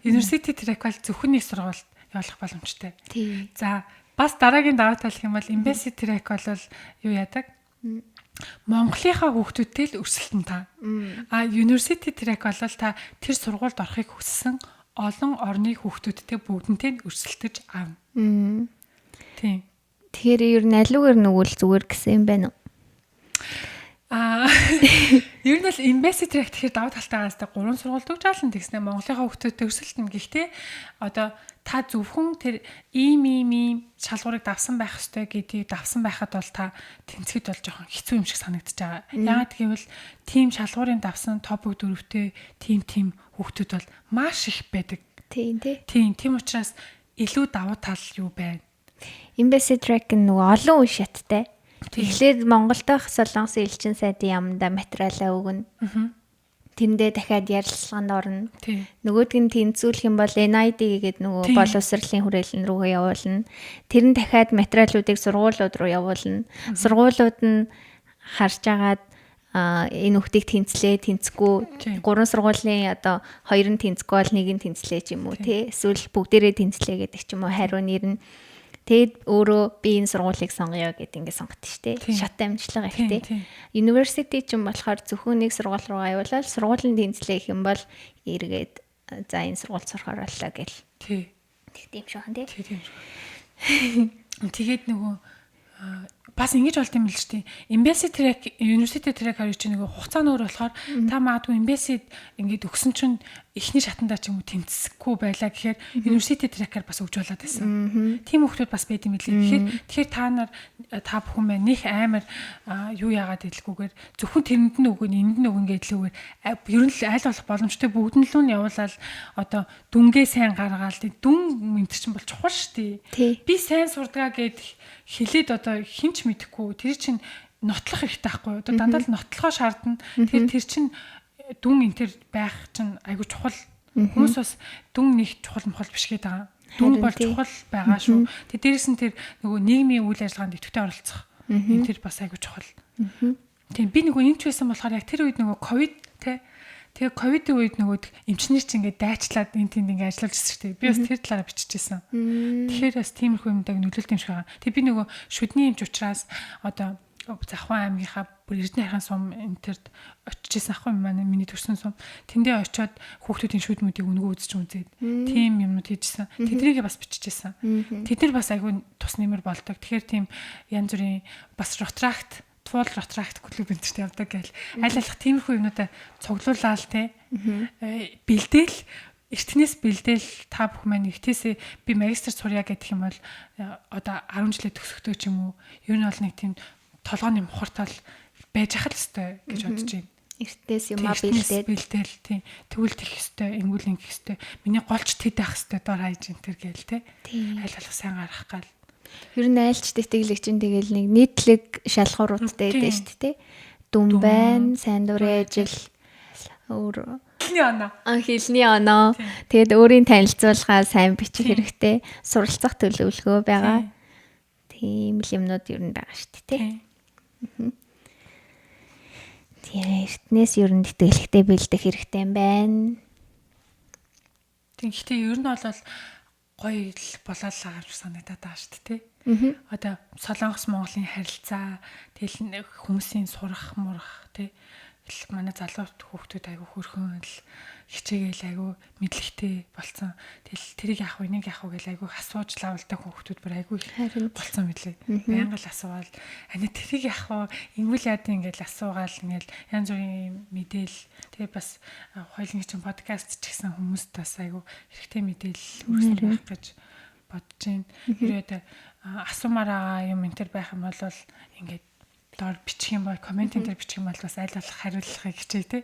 B: University track бол зөвхөн нэг сургуульд явуулах боломжтой. За бас дараагийн давуу тал гэх юм бол Embassy track бол юу яадаг? Монголынхаа хүүхдүүдтэй л өрсөлдөн та. University track бол та тэр сургуульд орохыг хүссэн олон орны хүүхдүүдтэй бүгднтэй өрсөлдөж аав. Тийм.
A: Тэгэхээр ер нь алиугаар нүгэл зүгээр гэсэн юм байна уу?
B: Ер нь л Embassy track тэгэхээр давуу талтайгаас 3 сургууль төгж аална тэгснэ Монголынхаа хүүхдүүдтэй өрсөлдөн. Гэхдээ одоо та зөвхөн тэр ийм шалгуурыг давсан байх ёстой гэдгийг давсан байхад бол та тэнцэхэд бол жоохон хэцүү юм шиг санагдаж байгаа. Яагаад гэвэл тийм шалгуурын давсан топ 4-тэй тийм хүүхдүүд бол маш их байдаг. Тийм учраас илүү давуу тал юу байна?
A: Embassy track нөгөө олон үе шаттай. Тэгэхээр Монголд байх солонгосын элчин сайдын яамда материалаа өгнө. Тэндээ дахиад ярилцлаганд орно. Нөгөөдг нь тэнцүүлэх юм бол NID гэдэг нөгөө боловсролын хүрээлэн рүүгээ явуулна. Тэр нь дахиад материалуудыг сургуулиуд руу явуулна. Сургуулиуд нь харж агаад энэ хүүхдийг тэнцэхгүй 3 сургуулийн одоо 2 нь тэнцэхгүй бол 1 нь тэнцлээ ч юм уу тий. Эсвэл бүгдээрээ тэнцлээ гэдэг ч юм уу хариу нэр нь. Тэгээд өөрөө би энэ сургуулийг сонгоё гэд ингэ сонгот штэ. Шат амжилтлага ихтэй. University ч юм болохоор зөвхөн нэг сургууль руу аюулаад сургуулийн тэнцлэх юм бол эргээд за энэ сургууль сурахаар боллоо гэл.
B: Тий.
A: Тийм шохан тий.
B: Тийм. Тэгээд нөгөө бас ингэж болд юм л шүү дээ. Embassy track, university track хоёр чинь нөгөө хугацаа нөр болохоор та магадгүй embassy ингээд өгсөн чинь эхний шатандаа ч юм уу тэмцэхгүй байлаа гэхээр university track-аар бас өгж болоод байсан. Тийм хүмүүс бас байд юм лээ. Тэгэхээр та бүхэн маань нэх амар юу яагаад идэлгүйгээр зөвхөн тэрэнд нь өгөн энд нь өгөн гэдэлгүйгээр ер нь л аль болох боломжтой бүгд нь л явуулаад одоо дүнгээ сайн гаргаал дүн мэнт чинь бол чухал шүү дээ. Би сайн сурдгаа гэд хэлээд одоо хинч мэдэхгүй тэр чинь нотлох хэрэгтэй байхгүй юу? Одоо дандаа л нотлохоо шаардна. Тэгэхээр тэр чинь дүн энтер байх чинь айгүй чухал. Хүмүүс бас дүн нэг чухал мохол биш гэдэг байгаа. Дүн бол чухал байгаа шүү. Тэгээ дээрэс нь тэр нөгөө нийгмийн үйл ажиллагаанд идэвхтэй оролцох. Энэ тэр бас айгүй чухал. Тийм би нөгөө эмч байсан болохоор яг тэр үед нөгөө ковид те. Тэгээ ковидын үед нөгөө эмчнэр чинь ингээд дайчлаад энэ тэнд ингээд ажиллаж ирсэн шүү дээ. Би бас тэр талаараа биччихсэн. Тэгэхээр бас тиймэрхүү юмдаг нөлөөлт юм шиг байгаа. Тэгээ би нөгөө шүдний эмч учраас одоо Захван аймгийнхаа бүр Эрдэнэ хайрхан сум энтерд очижсэн ахгүй маань миний төрсэн сум. Тэндээ очиод хүүхдүүдийн шүдмүүдийг өнгөө үзэж тийм юмнууд хийжсэн. Тэднийг бас биччихсэн. Тэд нар бас айгүй тус нэмэр болдог. Тэгэхээр тийм янз бүрийн бас ротракт клуб энэ ч явдаг гэл. Аль алах тиймэрхүү юмнуудаа цуглуулаад те бэлдээл эртнээс бэлдээл та бүх маань ихтээсээ би магистр сурья гэдэг юм бол одоо 10 жилээ төгсөхдөө ч юм уу ер нь бол нэг тийм толгойн мухартал байж ах л өстэй гэж бодож байна.
A: Эртнээс юмаа
B: бэлдээл тийм тэгвэл тех өстэй энгүүл ингэх өстэй миний голч тэд ах өстэй дор хайж энэ төр гээл те аль алах сайн гарах гал.
A: Ер нь айлч тэтгэлэг чинь тэгэл нэг нийтлэг шалгууруудтай байдаг шүү дээ. Дүн байна, сайн дурын ажил, өөр хэлний оноо. Тэгээд өөрийн танилцуулгаа сайн бичих хэрэгтэй. Суралцах төлөвлөгөө байгаа. Тийм л юмнууд ер нь байгаа шүү дээ. Тийм эртнээс ер нь тэтгэлэгтэй бэлдэх хэрэгтэй юм байна.
B: Тэгэхдээ ер нь бол гоё л болоолаа гэж санагдаад байгаа шүү дээ. Одоо Солонгос Монголын харилцаа тэгэл хүмүүсийн сурах мурах тий манай залуу хүүхдүүд айгүй хөрхөн л хичээгээл айгүй мэдлэгтэй болцсон. Тэгэл тэрийг яах вэ, энийг яах вэ гэл айгүй асууж лавлдаг хүүхдүүд бүр айгүй болцсон мэдлээ. Байнга л асуувал ани тэрийг яах вэ, ингэвэл яа ингээл асуугаал ингээл янз бүрийн мэдээл тэгээ бас хоёулынгийн чинь подкаст ч гэсэн хүмүүст бас айгүй хэрэгтэй мэдээл хүргсэн байх гэж бодож байна. Хэрвээ асуумаар байгаа юм энэ төр байх юм бол ингээд доор бичих юм бол коммент энэ төр бичих юм бол бас аль болох хариулахыг хичээе те.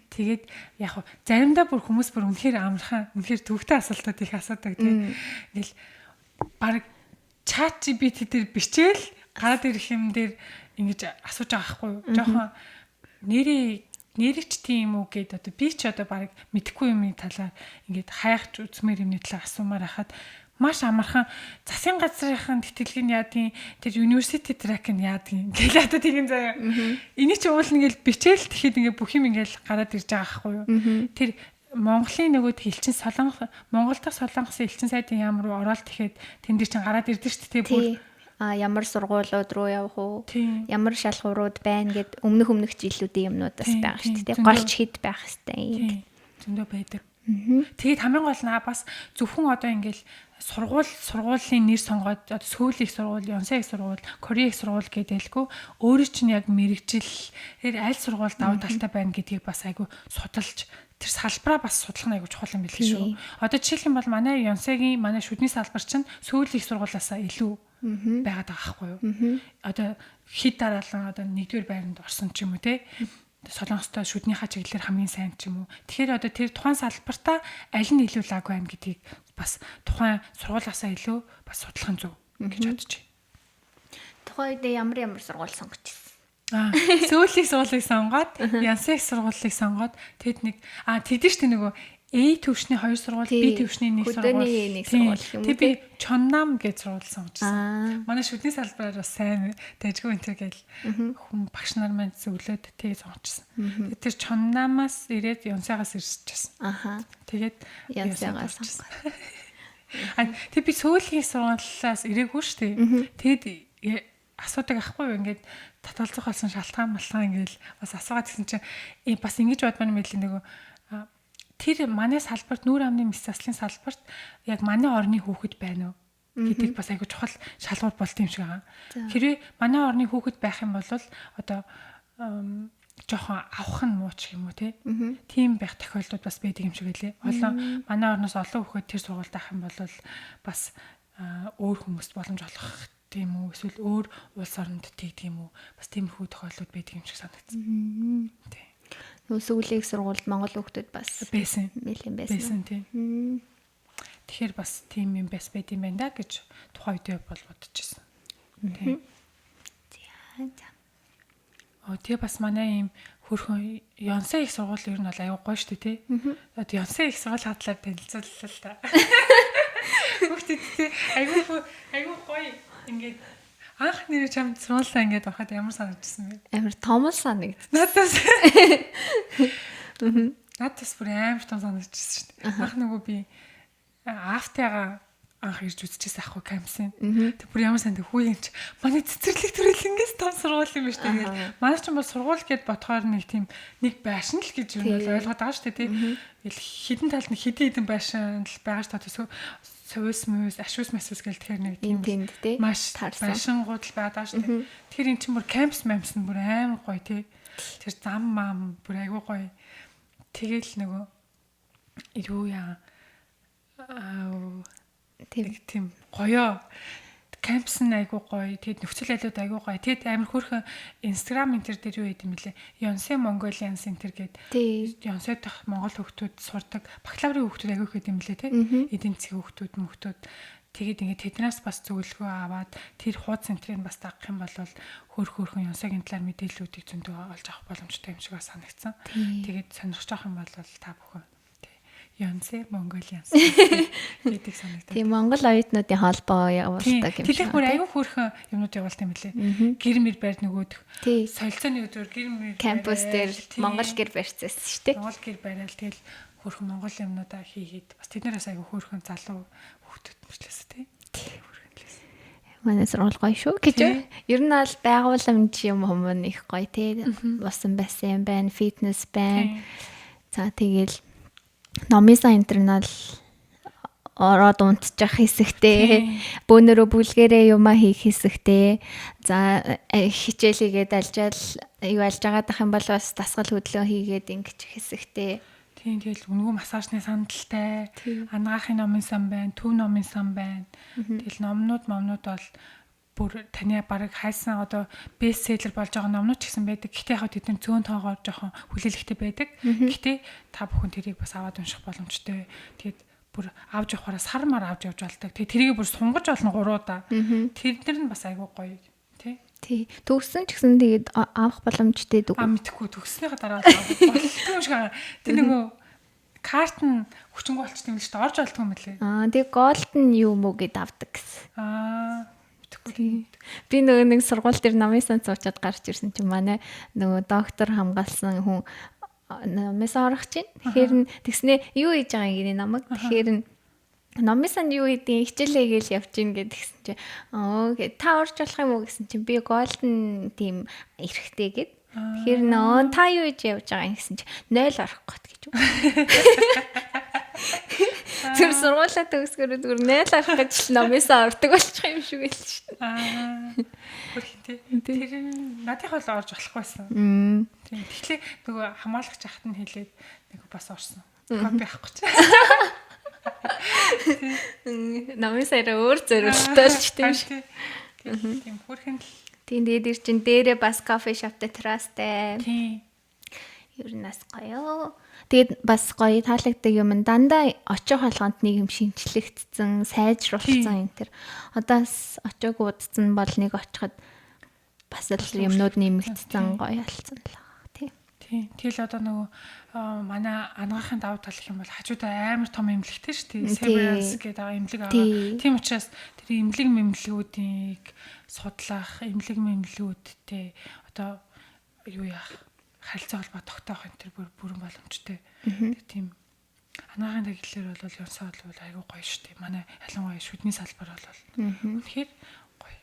B: Тэгээд яг хуу заримдаа бүр хүмүүс бүр үнэхээр амархан үнэхээр төвөгтэй асуултууд их асуудаг те. Ингээл баг чат GPT дээр бичээл гараад ирэх юм дээр ингэж асууж байгаа байхгүй юу. Жохон нэрч тийм үү гэд одоо би ч одоо баг мэдэхгүй юмны талаар ингээд хайхч үзмээр юмны талаар асуумаар хахад маш амархан засгийн газрынхаа тэтгэлэг нь яадгийн тэр university track нь яадгийн гэлээ одоо тийм заяа. Эний чи уул нэгэл бичээл тэгэхэд ингээ бүх юм ингээл гараад ирж байгаа байхгүй юу. Тэр Монголын нөгөөд элчин Монгол дахь Солонгосын элчин сайдын яам руу ороод тэгэхэд тэн дээр чинь гараад ирдэ шүү дээ бүр
A: ямар сургуулиуд руу явах уу? Ямар шалгуурууд байна гэд өмнөх жилүүдийн юмнуудаас байгаа шүү дээ. Голч хэд байх хэвээр.
B: Зөндөө байдаг. Тэгээд хамгийн гол нь бас зөвхөн одоо ингээл сургуулийн нэр сонгоод одоо Сөүл их сургууль, Ёнсын их сургууль, Кореи их сургууль гэдэлгүй өөрөө чинь яг мэрэгжил тэр аль сургууль давуу талтай байна гэдгийг бас айгу судалж тэр салбараа бас судлах нь айгу чухал юм билээ шүү. Одоо жишээлх юм бол манай Ёнсыгийн манай шүдний салбар чинь Сөүл их сургуулиасаа илүү байгаад байгаа байхгүй юу? Одоо хэд дараалан одоо нэгдүгээр байранд орсон ч юм уу те. Солонгостой шүднийхаа чиглэлээр хамгийн сайн ч юм уу. Тэгэхээр одоо тэр тухайн салбартаа аль нь илүү лаг байна гэдгийг бас тухайн сургуулиасаа илүү бас судлах нь зөв гэж бодож байна.
A: Тухайн үед ямар сургууль сонгож ирсэн?
B: Сөүлийн сургуулийг сонгоод, Янсыг сургуулийг сонгоод тэд нэг тэдэж штэ нөгөө A төвшний 2 сургууль, B төвшний 1 сургууль. Тэг би Чоннам гэж сургууль сонгочихсон. Манай шүдний салбараар бас сайн дэжгүй энэ гэл хүн багш нар маань зөвлөд тэг сонгочихсон. Тэр Чоннамаас ирээд Ёнсагаас ирчихсэн. Тэгээд
A: Ёнсагаас.
B: Тэг би сүүлийн сургуулиас ирээгүй шүү дээ. Тэгэд асуудаг ахгүй юу ингээд татгалзах болсон шалтгаан ингээл бас асуугаад гэсэн чинь бас ингэж бодмаар мэдлээ нөгөө тэр манай салбарт нүүр амны мэс заслын салбарт яг манай орны хүүхэд байна уу гэдэг бас айгу чухал шалгуур болт юм шиг байгаа. Хэрвээ манай орны хүүхэд байх юм бол одоо жоохон авах нь мууч юм уу тийм байх тохиолдол бас байдаг юм шиг байлээ. Олон манай орноос олон хүүхэд тэр сургуульд авах юм бол бас өөр хүмүүст боломж олгох тийм үү эсвэл өөр улс оронд тэгдэг юм уу бас тиймэрхүү тохиолдлууд байдаг юм шиг санагдсан. Тийм.
A: Сүүлийн сургуульд Монгол хүүхдүүд бас
B: байсан.
A: Нэлээд байсан
B: тийм. Тэгэхээр бас тийм юм байд юм байна да гэж тухайн үедээ бол бодож ирсэн. Тийм. Тэгээ бас манай ийм хөрхөн Ёнсын их сургууль ер нь бол аюу гоё шүү дээ тий. Одоо Ёнсын их сургууль хатлаа танилцууллаа л та. Хүүхдүүд тий аюу гоё ингээд анх нэр чамд сургуулаа ингээд байхад ямар санагдсан бэ?
A: Амар том санагдсан.
B: Надаас бүр амар том санагдчихсан шүү дээ. Анх нөгөө би автагаа анх ирж үзчихсэн ахгүй кампсын. Тэг бүр ямар санд хүү юм чи манай цэцэрлэг төрөлнгээс том сургууль юм ба шүү дээ. Манай ч юм бол сургууль гэд бодохоор нэг тийм нэг байшин л гэж юм бол ойлгоод байгаа шүү дээ тий. Хідэн талд нэг хідэн байшин л байгаа шүү дээ. Сувс мөс ашуус масус гэл тэгэхээр нэг тийм маш байшингууд л байгаа шүү дээ. Тэгэхээр эн чинь бүр кампс мамс нь бүр амар гоё тий. Тэр зам мам бүр айгүй гоё. Тэгэл нөгөө юу яа тийм гоё кампс нь айгүй гоё. Тэгэд нөхцөл айлууд айгүй гоё. Тэгэд амар хөөрхөн Instagram энтер дээр юу хийдэм бэлээ. Ёнсын Mongolian Center гэдэг Ёнсод дах Монгол хүүхдүүд сурдаг бакалаврын хүүхдүүд айгүй их хэдэм бэлээ те. Эдийн засгийн хүүхдүүд тэгэд ингээд тэднээс бас зөвлөгөө аваад тэр хууд центрийг бас дагах юм бол хөөрхөн Ёнсогийн талаар мэдээллүүдийг зөндөө олж авах боломжтой юм шиг санагдсан. Тэгэд сонирхож авах юм бол та бүхэн Ёнсын Mongolian гэдэг санагдав.
A: Тийм Монгол оюутнуудын холбоо явуулдаг юм шиг.
B: Тэдгээр бүр аюу хөөрхөн юмнууд явуулт юм билээ. Гэр мэр байр нөгөөх. Солилцооны өдөр гэр мэр
A: кампус дээр Монгол гэр барьцсан шүү дээ.
B: Монгол гэр барайл тэгэл хөөрхөн монгол юмнуудаа хийгээд бас тэднээс аюу хөөрхөн залуу хүүхдүүд мөрчлөөс тий.
A: Манай сургууль гоё шүү гэж. Ер нь бол байгууламж юм хүмүүс их гоё тий. Босон бассейн байна, фитнес байна. За тэгэл номын сан интернал ороод унтчих хэсэгтэй, бөөнөрөө бүлгэрээ юмаа хийх хэсэгтэй. За хичээлийгээд алжаал юу алж байгаадах юм бол бас дасгал хөдлөө хийгээд ингэж хэсэгтэй.
B: Тийм тэгэл өнгөө массажны сандалтай, анагаахын номын сан байна, төв номын сан байна. Тэгэл номнууд бол бүр таны барыг хайсан одоо бестселлер болж байгаа номнууд ч гэсэн байдаг. Гэхдээ яг тэдний цөөн тоогоор жоохон хүлээлттэй байдаг. Гэхдээ та бүхэн тэрийг бас аваад унших боломжтой. Тэгээд бүр авч явахаараа сар мар авч явж болдог. Тэгээд тэрийг бүр сунгаж олно 3 удаа. Тэднэр нь бас айгүй гоё тий.
A: Төгссөн ч гэсэн тэгээд авах боломжтой дүү.
B: Мэдхгүй төгснөхийн дараа болтгүй юм шиг. Тэр нөгөө карт нь хүчингү болчихсон юм л шүү дээ. Орж олдгүй юм лээ.
A: Тэгээд голден юу мүү гэд авдаг гэсэн. Би нөгөө нэг сургууль дээр намын сан цуучаад гарч ирсэн чинь манай нөгөө доктор хамгаалсан хүн намаас орох чинь. Тэгэхээр тэгснээ юу хийж байгаа юм гинэ намайг. Тэгэхээр номын санд юу хийдیں хичээлээ гээл явж гин гэдгсэн чинь та орж болох юм уу гэсэн чинь би голден тийм эрэхтэй гэд. Тэгэхээр та юу хийж явж байгаа юм гэсэн чинь 0 орох гот гэж. Тэр сургуулаа төгсгөрөө зүгээр 0 арах гэж номынсаа ордог болчих юм шиг байл шүү дээ.
B: Тэр надад бол орж болохгүйсэн. Тийм. Тэгэхээр нөгөө хамаалагч ахт нь хэлээд нэг бас орсон. Копи авахгүй ч.
A: Номынсаа өөр зөрөлтэй л ч тийм шүү.
B: Тийм хөрхэн л.
A: Тийм дээр чин дээрээ бас кофе шоптай террастай.
B: Тийм.
A: Ер нь бас гоё. Тэгээд бас гоё таалагддаг юм дандаа очих болгонд нэг юм шинчлэгдсэн, сайжруулсан энэ төр. Одоо очоог удцсан бол нэг очиход бас л юмнууд нэмэгдсэн гоё болсон л байна.
B: Тийм. Тэгэл одоо нөгөө манай анагаахын давуу тал гэх юм бол хажуудаа амар том эмнэлэгтэй шүү дээ. Severance гэдэг эмнэлэг аваа. Тийм учраас тэр эмнэлэг мэмлэгүүдийг судлах, эмнэлэг мэмлэгүүдтэй одоо юу яах харилцаа холбоо тогтоох энэ төр бүрэн боломжтой. Тийм Анагаахын тэглэлээр бол ерөнсөө бол айгүй гоё шүү дээ. Манай ялангуяа шүдний салбар бол үнэхээр гоё.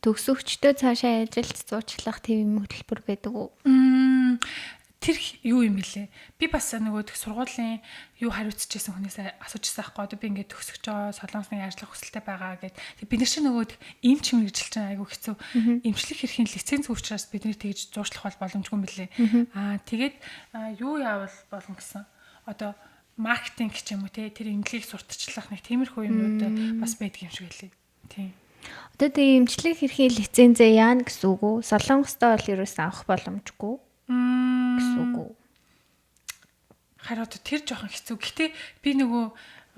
A: Төгсөгчдөө цаашаа ажилд зуучлах тийм хөтөлбөр байдаг уу?
B: Тэр юу юм бэлээ? Би бас нөгөө сургуулийн юу хариуцчихсэн хүнээс асуужсан байхгүй. Одоо би ингээд төгсөж байгаа солонгосны ажиллах хүсэлтэй байгаа гэд. Бид нар чинь нөгөө эмч мэргэжилч чинь айгүй хэцүү. Эмчлэх хэрхийн лиценз учраас бид нэр тэгж зуршлах бол боломжгүй юм бэлээ. Тэгээд юу яавал болно гэсэн. Одоо маркетинг ч юм уу те тэр эмнэлгийг сурталчлах нэг тиймэрхүү юмнууд бас байдаг юм шиг байлээ. Тийм.
A: Одоо тийм эмчлэх хэрхийн лицензээ яана гэсэн үг үү? Солонгостой бол ерөөс авах боломжгүй. Гэсэн үг үү?
B: Хараад тэр жоохон хэцүү. Гэтэ би нөгөө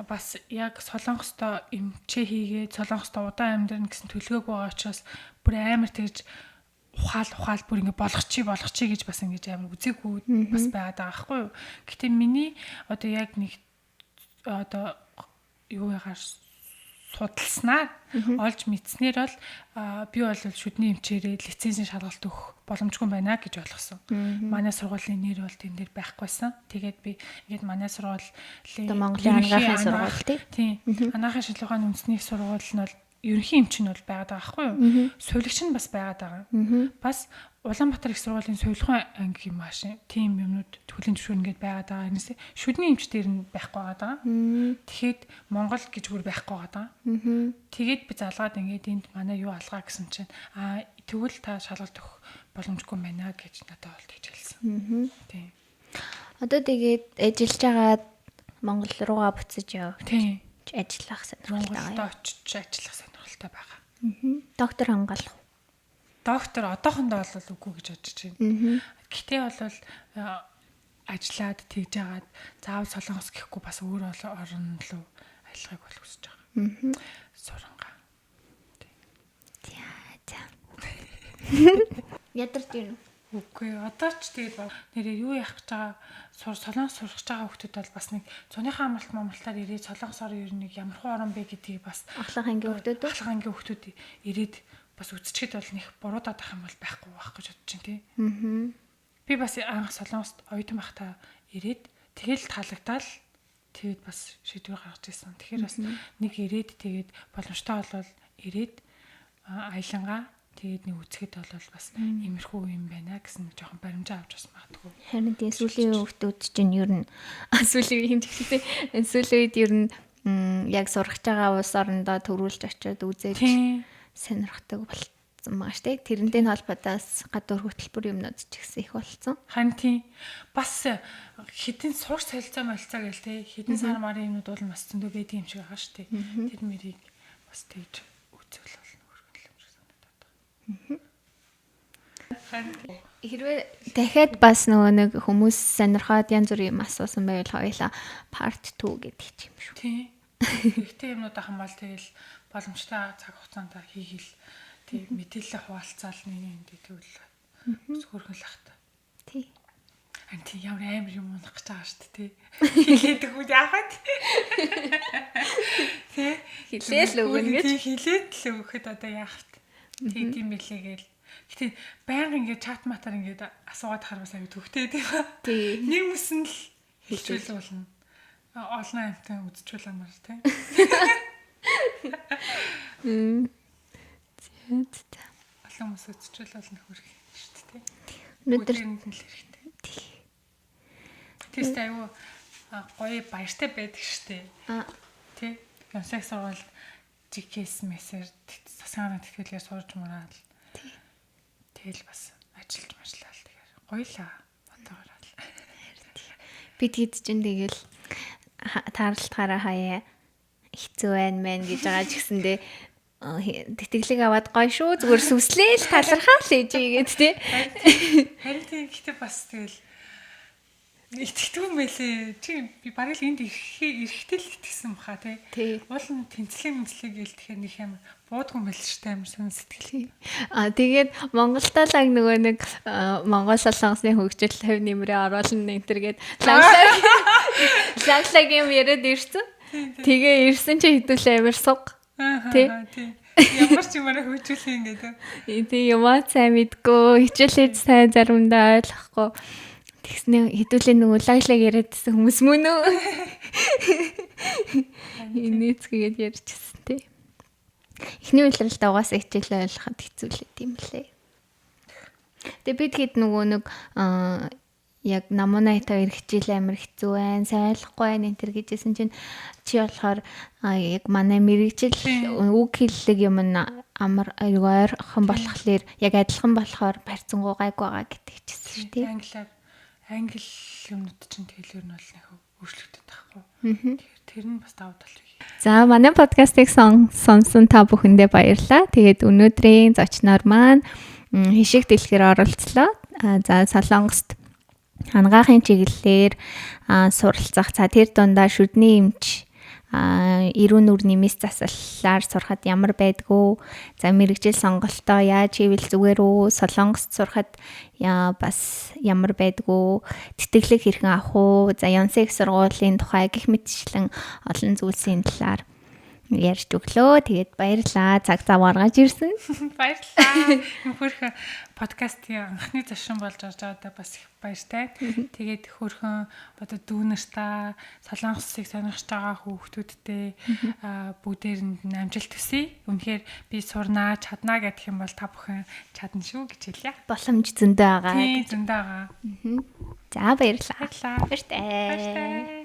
B: бас яг солонгостой эмчээ хийгээд солонгостой удаан амьдрна гэсэн төлөвлөгөөг байгаа учраас бүр амар тэгж ухаал бүр ингэ болгочих гэж бас ингэж амар үзээгүй бас байгаад байгаа байхгүй юу. Гэтэ миний одоо яг нэг одоо юу ягаар судалснаар олж мэдснээр бол би бол шүдний эмчээрээ лицензийн шалгалт өгөх боломжгүй байна гэж ойлгосон. Манай сургуулийн нэр бол тэн дээр байхгүйсэн. Тэгээд би ингээд манай сургуулийн
A: Монголын анагаахын сургууль
B: тийм. Анагаахын шилжүүлгийн үндэсний сургууль нь бол ерөнхий эмч нь бол байгаад байгаа байхгүй юу? Сувилагч нь бас байгаад байгаа. Бас Улаанбаатар их сургуулийн сувилахын анги юм аашин. Тийм юмнууд төгөлийн зөвшөөрөл ингээд байгаад байгаа. Энэс шүдний эмч дээр нь байхгүй байгаа. Тэгэхэд Монгол гэж бүр байхгүй байгаа. Тэгээд би залгаад ингээд энд манай юу алгаа гэсэн чинь тэгвэл та шалгалт өгөх боломжгүй байна гэж надад бол тэгж хэлсэн. Тийм.
A: Одоо тэгээд ажиллаж байгаад Монгол руугаа буцаж явж ажиллах сонирхолтой
B: байгаа. Монголд очиж ажиллах сонирхолтой байгаа.
A: Доктор хамгаалах.
B: Доктор одоохондоо бол үгүй гэж бодож байна. Гэтэ бол ажиллаад тэгж жагаад заавал солонгос гэхгүй бас өөр орн руу аялахыг бол хүсэж байгаа. Сурангаа.
A: Ядарч ирнэ.
B: Үгүй одоо ч тэгээд нэрээ юу яах гэж байгаа солонгос сурах гэж байгаа хүмүүс бол бас нэг цоныхаа амралтаар ирээд солонгосоор ер нь ямархуу орн бэ гэдгийг бас
A: ахлах ангийн
B: хүмүүс ирээд бас үзчихэд бол нэг буруудаад ах юм бол байхгүй байх гэж бодож чинь тий. Би бас анх солонгост оюутан байхдаа ирээд тэгэл таалагдаад тэгээд бас шийдвэр гаргаж ирсэн. Тэгэхээр бас нэг ирээд тэгээд боломжтой болвол ирээд аялангаа тэгээд нэг үзэхэд бол бас иймэрхүү юм байна гэсэн нэг жоохон баримжаа авч бас магадгүй.
A: Харин тийм сүүлийн хүүхдүүд чинь ер нь сүүлийн хэмжигчтэй сүүлийн үед ер нь яг сурах байгаа улс орондоо төрүүлж очиод үзээд сонирхдаг болсон байгаа шүү дээ. Тэрнтэй холбоотойс гадуур хөтөлбөр юмнууд ч ихсэн их болсон.
B: Харин тийм бас хідэн сурах солилцоо гээл те хідэн сар марын юмнууд бол бас зөндөө байдаг юм шиг байгаа шүү дээ. Тэр мэрийг бас тэгж үзвэл
A: хэрвээ дахиад бас нөгөө нэг хүмүүс сонирхоод янз бүрийн юм асуусан байвал хоёлаа part 2 гэдэг юм шүү.
B: Тийм. Ихтэй юмнууд ахын бол тэгэл боломжтой цаг хугацаанд хийгээл тийм мэдээлэл хуваалцаал нэг тэгвэл бас хөргөн л ахта.
A: Тийм.
B: Анти ямар амар юм унах гэж байгаа шүү дээ. Хилээдэг үү яахад? Тэ
A: хилээл өгнө гэж.
B: Хилээд л өгөхөд одоо яахад? Тийм билээ гээл. Гэтэ байнга ингээд чат матаар ингээд асуугаад харах бас аюу төвхтэй тийм ба. Нэг мэсэн л хэлжүүл болно. Олон амтан үдчихүүл амар тийм.
A: Зэт.
B: Олон мэс үдчихүүл болно хөрх шүү дээ тийм.
A: Өнөөдөр
B: нь л хэрэгтэй. Тэст аюу гоё баяртай байдаг шүү дээ. Тий. Ямсаг сурвал GKS мессер засааны тэтгэлгээр сурж мураад тэгэл бас ажиллаж машлаа л тэгэхээр гоёлаа бодоороо л.
A: Бид хэд ч тэгэл таарлалтаараа хаяа хэцүү байна мэн гэж байгаа ч гэсэндээ тэтгэлэг аваад гоё шүү зүгээр сүслээл талархаа л ээж игээд тий.
B: Харин тийм гэхдээ бас тэгэл итгэдэг юм байлээ. Чи би бараг л энд ирэхтэй л итгэсэн баха тий. Уул нь тэнцлэг гээл тэгэхээр нэг юм буудгүй юм байл шүү дээ амар сонь сэтгэл.
A: Тэгээд Монголдоо л нөгөө нэг Монгол солонгосны хөгжил хэв нэмрээ оруулна энтергээд лаглаг юм яриад ирсэн. Тэгээ ирсэн чи хэдүүлээ амар суг. Тий.
B: Ямар ч юмараа хөгжүүлэх юм гэдэг.
A: Тий юмаа сайн мэдгүй, хичээлээ сайн заримдаа ойлгохгүй. Тэгснэ хэдүүлээ нөгөө лаглаг яриадсэн хүмүүс мөн үү? Инээцгээд ярьчихсан тий. Эхний үйлрэлд угаасаа хичээлээ ойлгоход хэцүү л гэдэм лээ. Тэгээ бид хэд нөгөө нэг яг намунайтай хичээл амар хэцүү байна, сайн ойлгохгүй байна энэ төр гэжсэн чинь чи болохоор яг манай мэрэгжил үг хэллэг юм амар ойрхон болохоор яг адилхан болохоор барьцангуу гайг байгаа гэдэг чийсэн шүү дээ.
B: Англи юмнууд чинь хэлээр нь бол нэг өөрчлөгдөж тахгүй. Тэгэхээр тэр нь бас давуу тал бий.
A: За манай подкастыг сонсон та бүхэндээ баярлалаа. Тэгээд өнөөдрийн зочноор маань хишиг дэлгэр оролцлоо. За Солонгост хангаахын чиглэлээр суралцах. За тэр дундаа шүдний эмч эрүүн нүрийн мэс засаллаар сурахад ямар байдгүй. За мэрэгжил сонголтоо яаж хийвэл зүгээр үү? Солонгост сурахад бас ямар байдгүй. Тэтгэлэг хэрхэн авах уу? За Янсех сургуулийн тухай гэх мэтчлэн олон зүйлсийн талаар ярьж өглөө. Тэгээд баярлалаа. Цаг зав гаргаж ирсэн.
B: Баярлалаа. Хөрхөн подкастын анхны зочин болж орж байгаадаа бас их баяртай. Тэгээд хөрхөн одоо дүүнэртаа Солонгосыг сонирхож байгаа хүүхдүүдтэй бүгдээрэнд нь амжилт хүсье. Үнэхээр би сурнаа, чаднаа гэх юм бол та бүхэн чадна шүү гэж хэлье.
A: Боломж зөндөө байгаа.
B: Тийм зөндөө байгаа.
A: За баярлалаа.
B: Баярлалаа.
A: Баяртай.
B: Баяртай.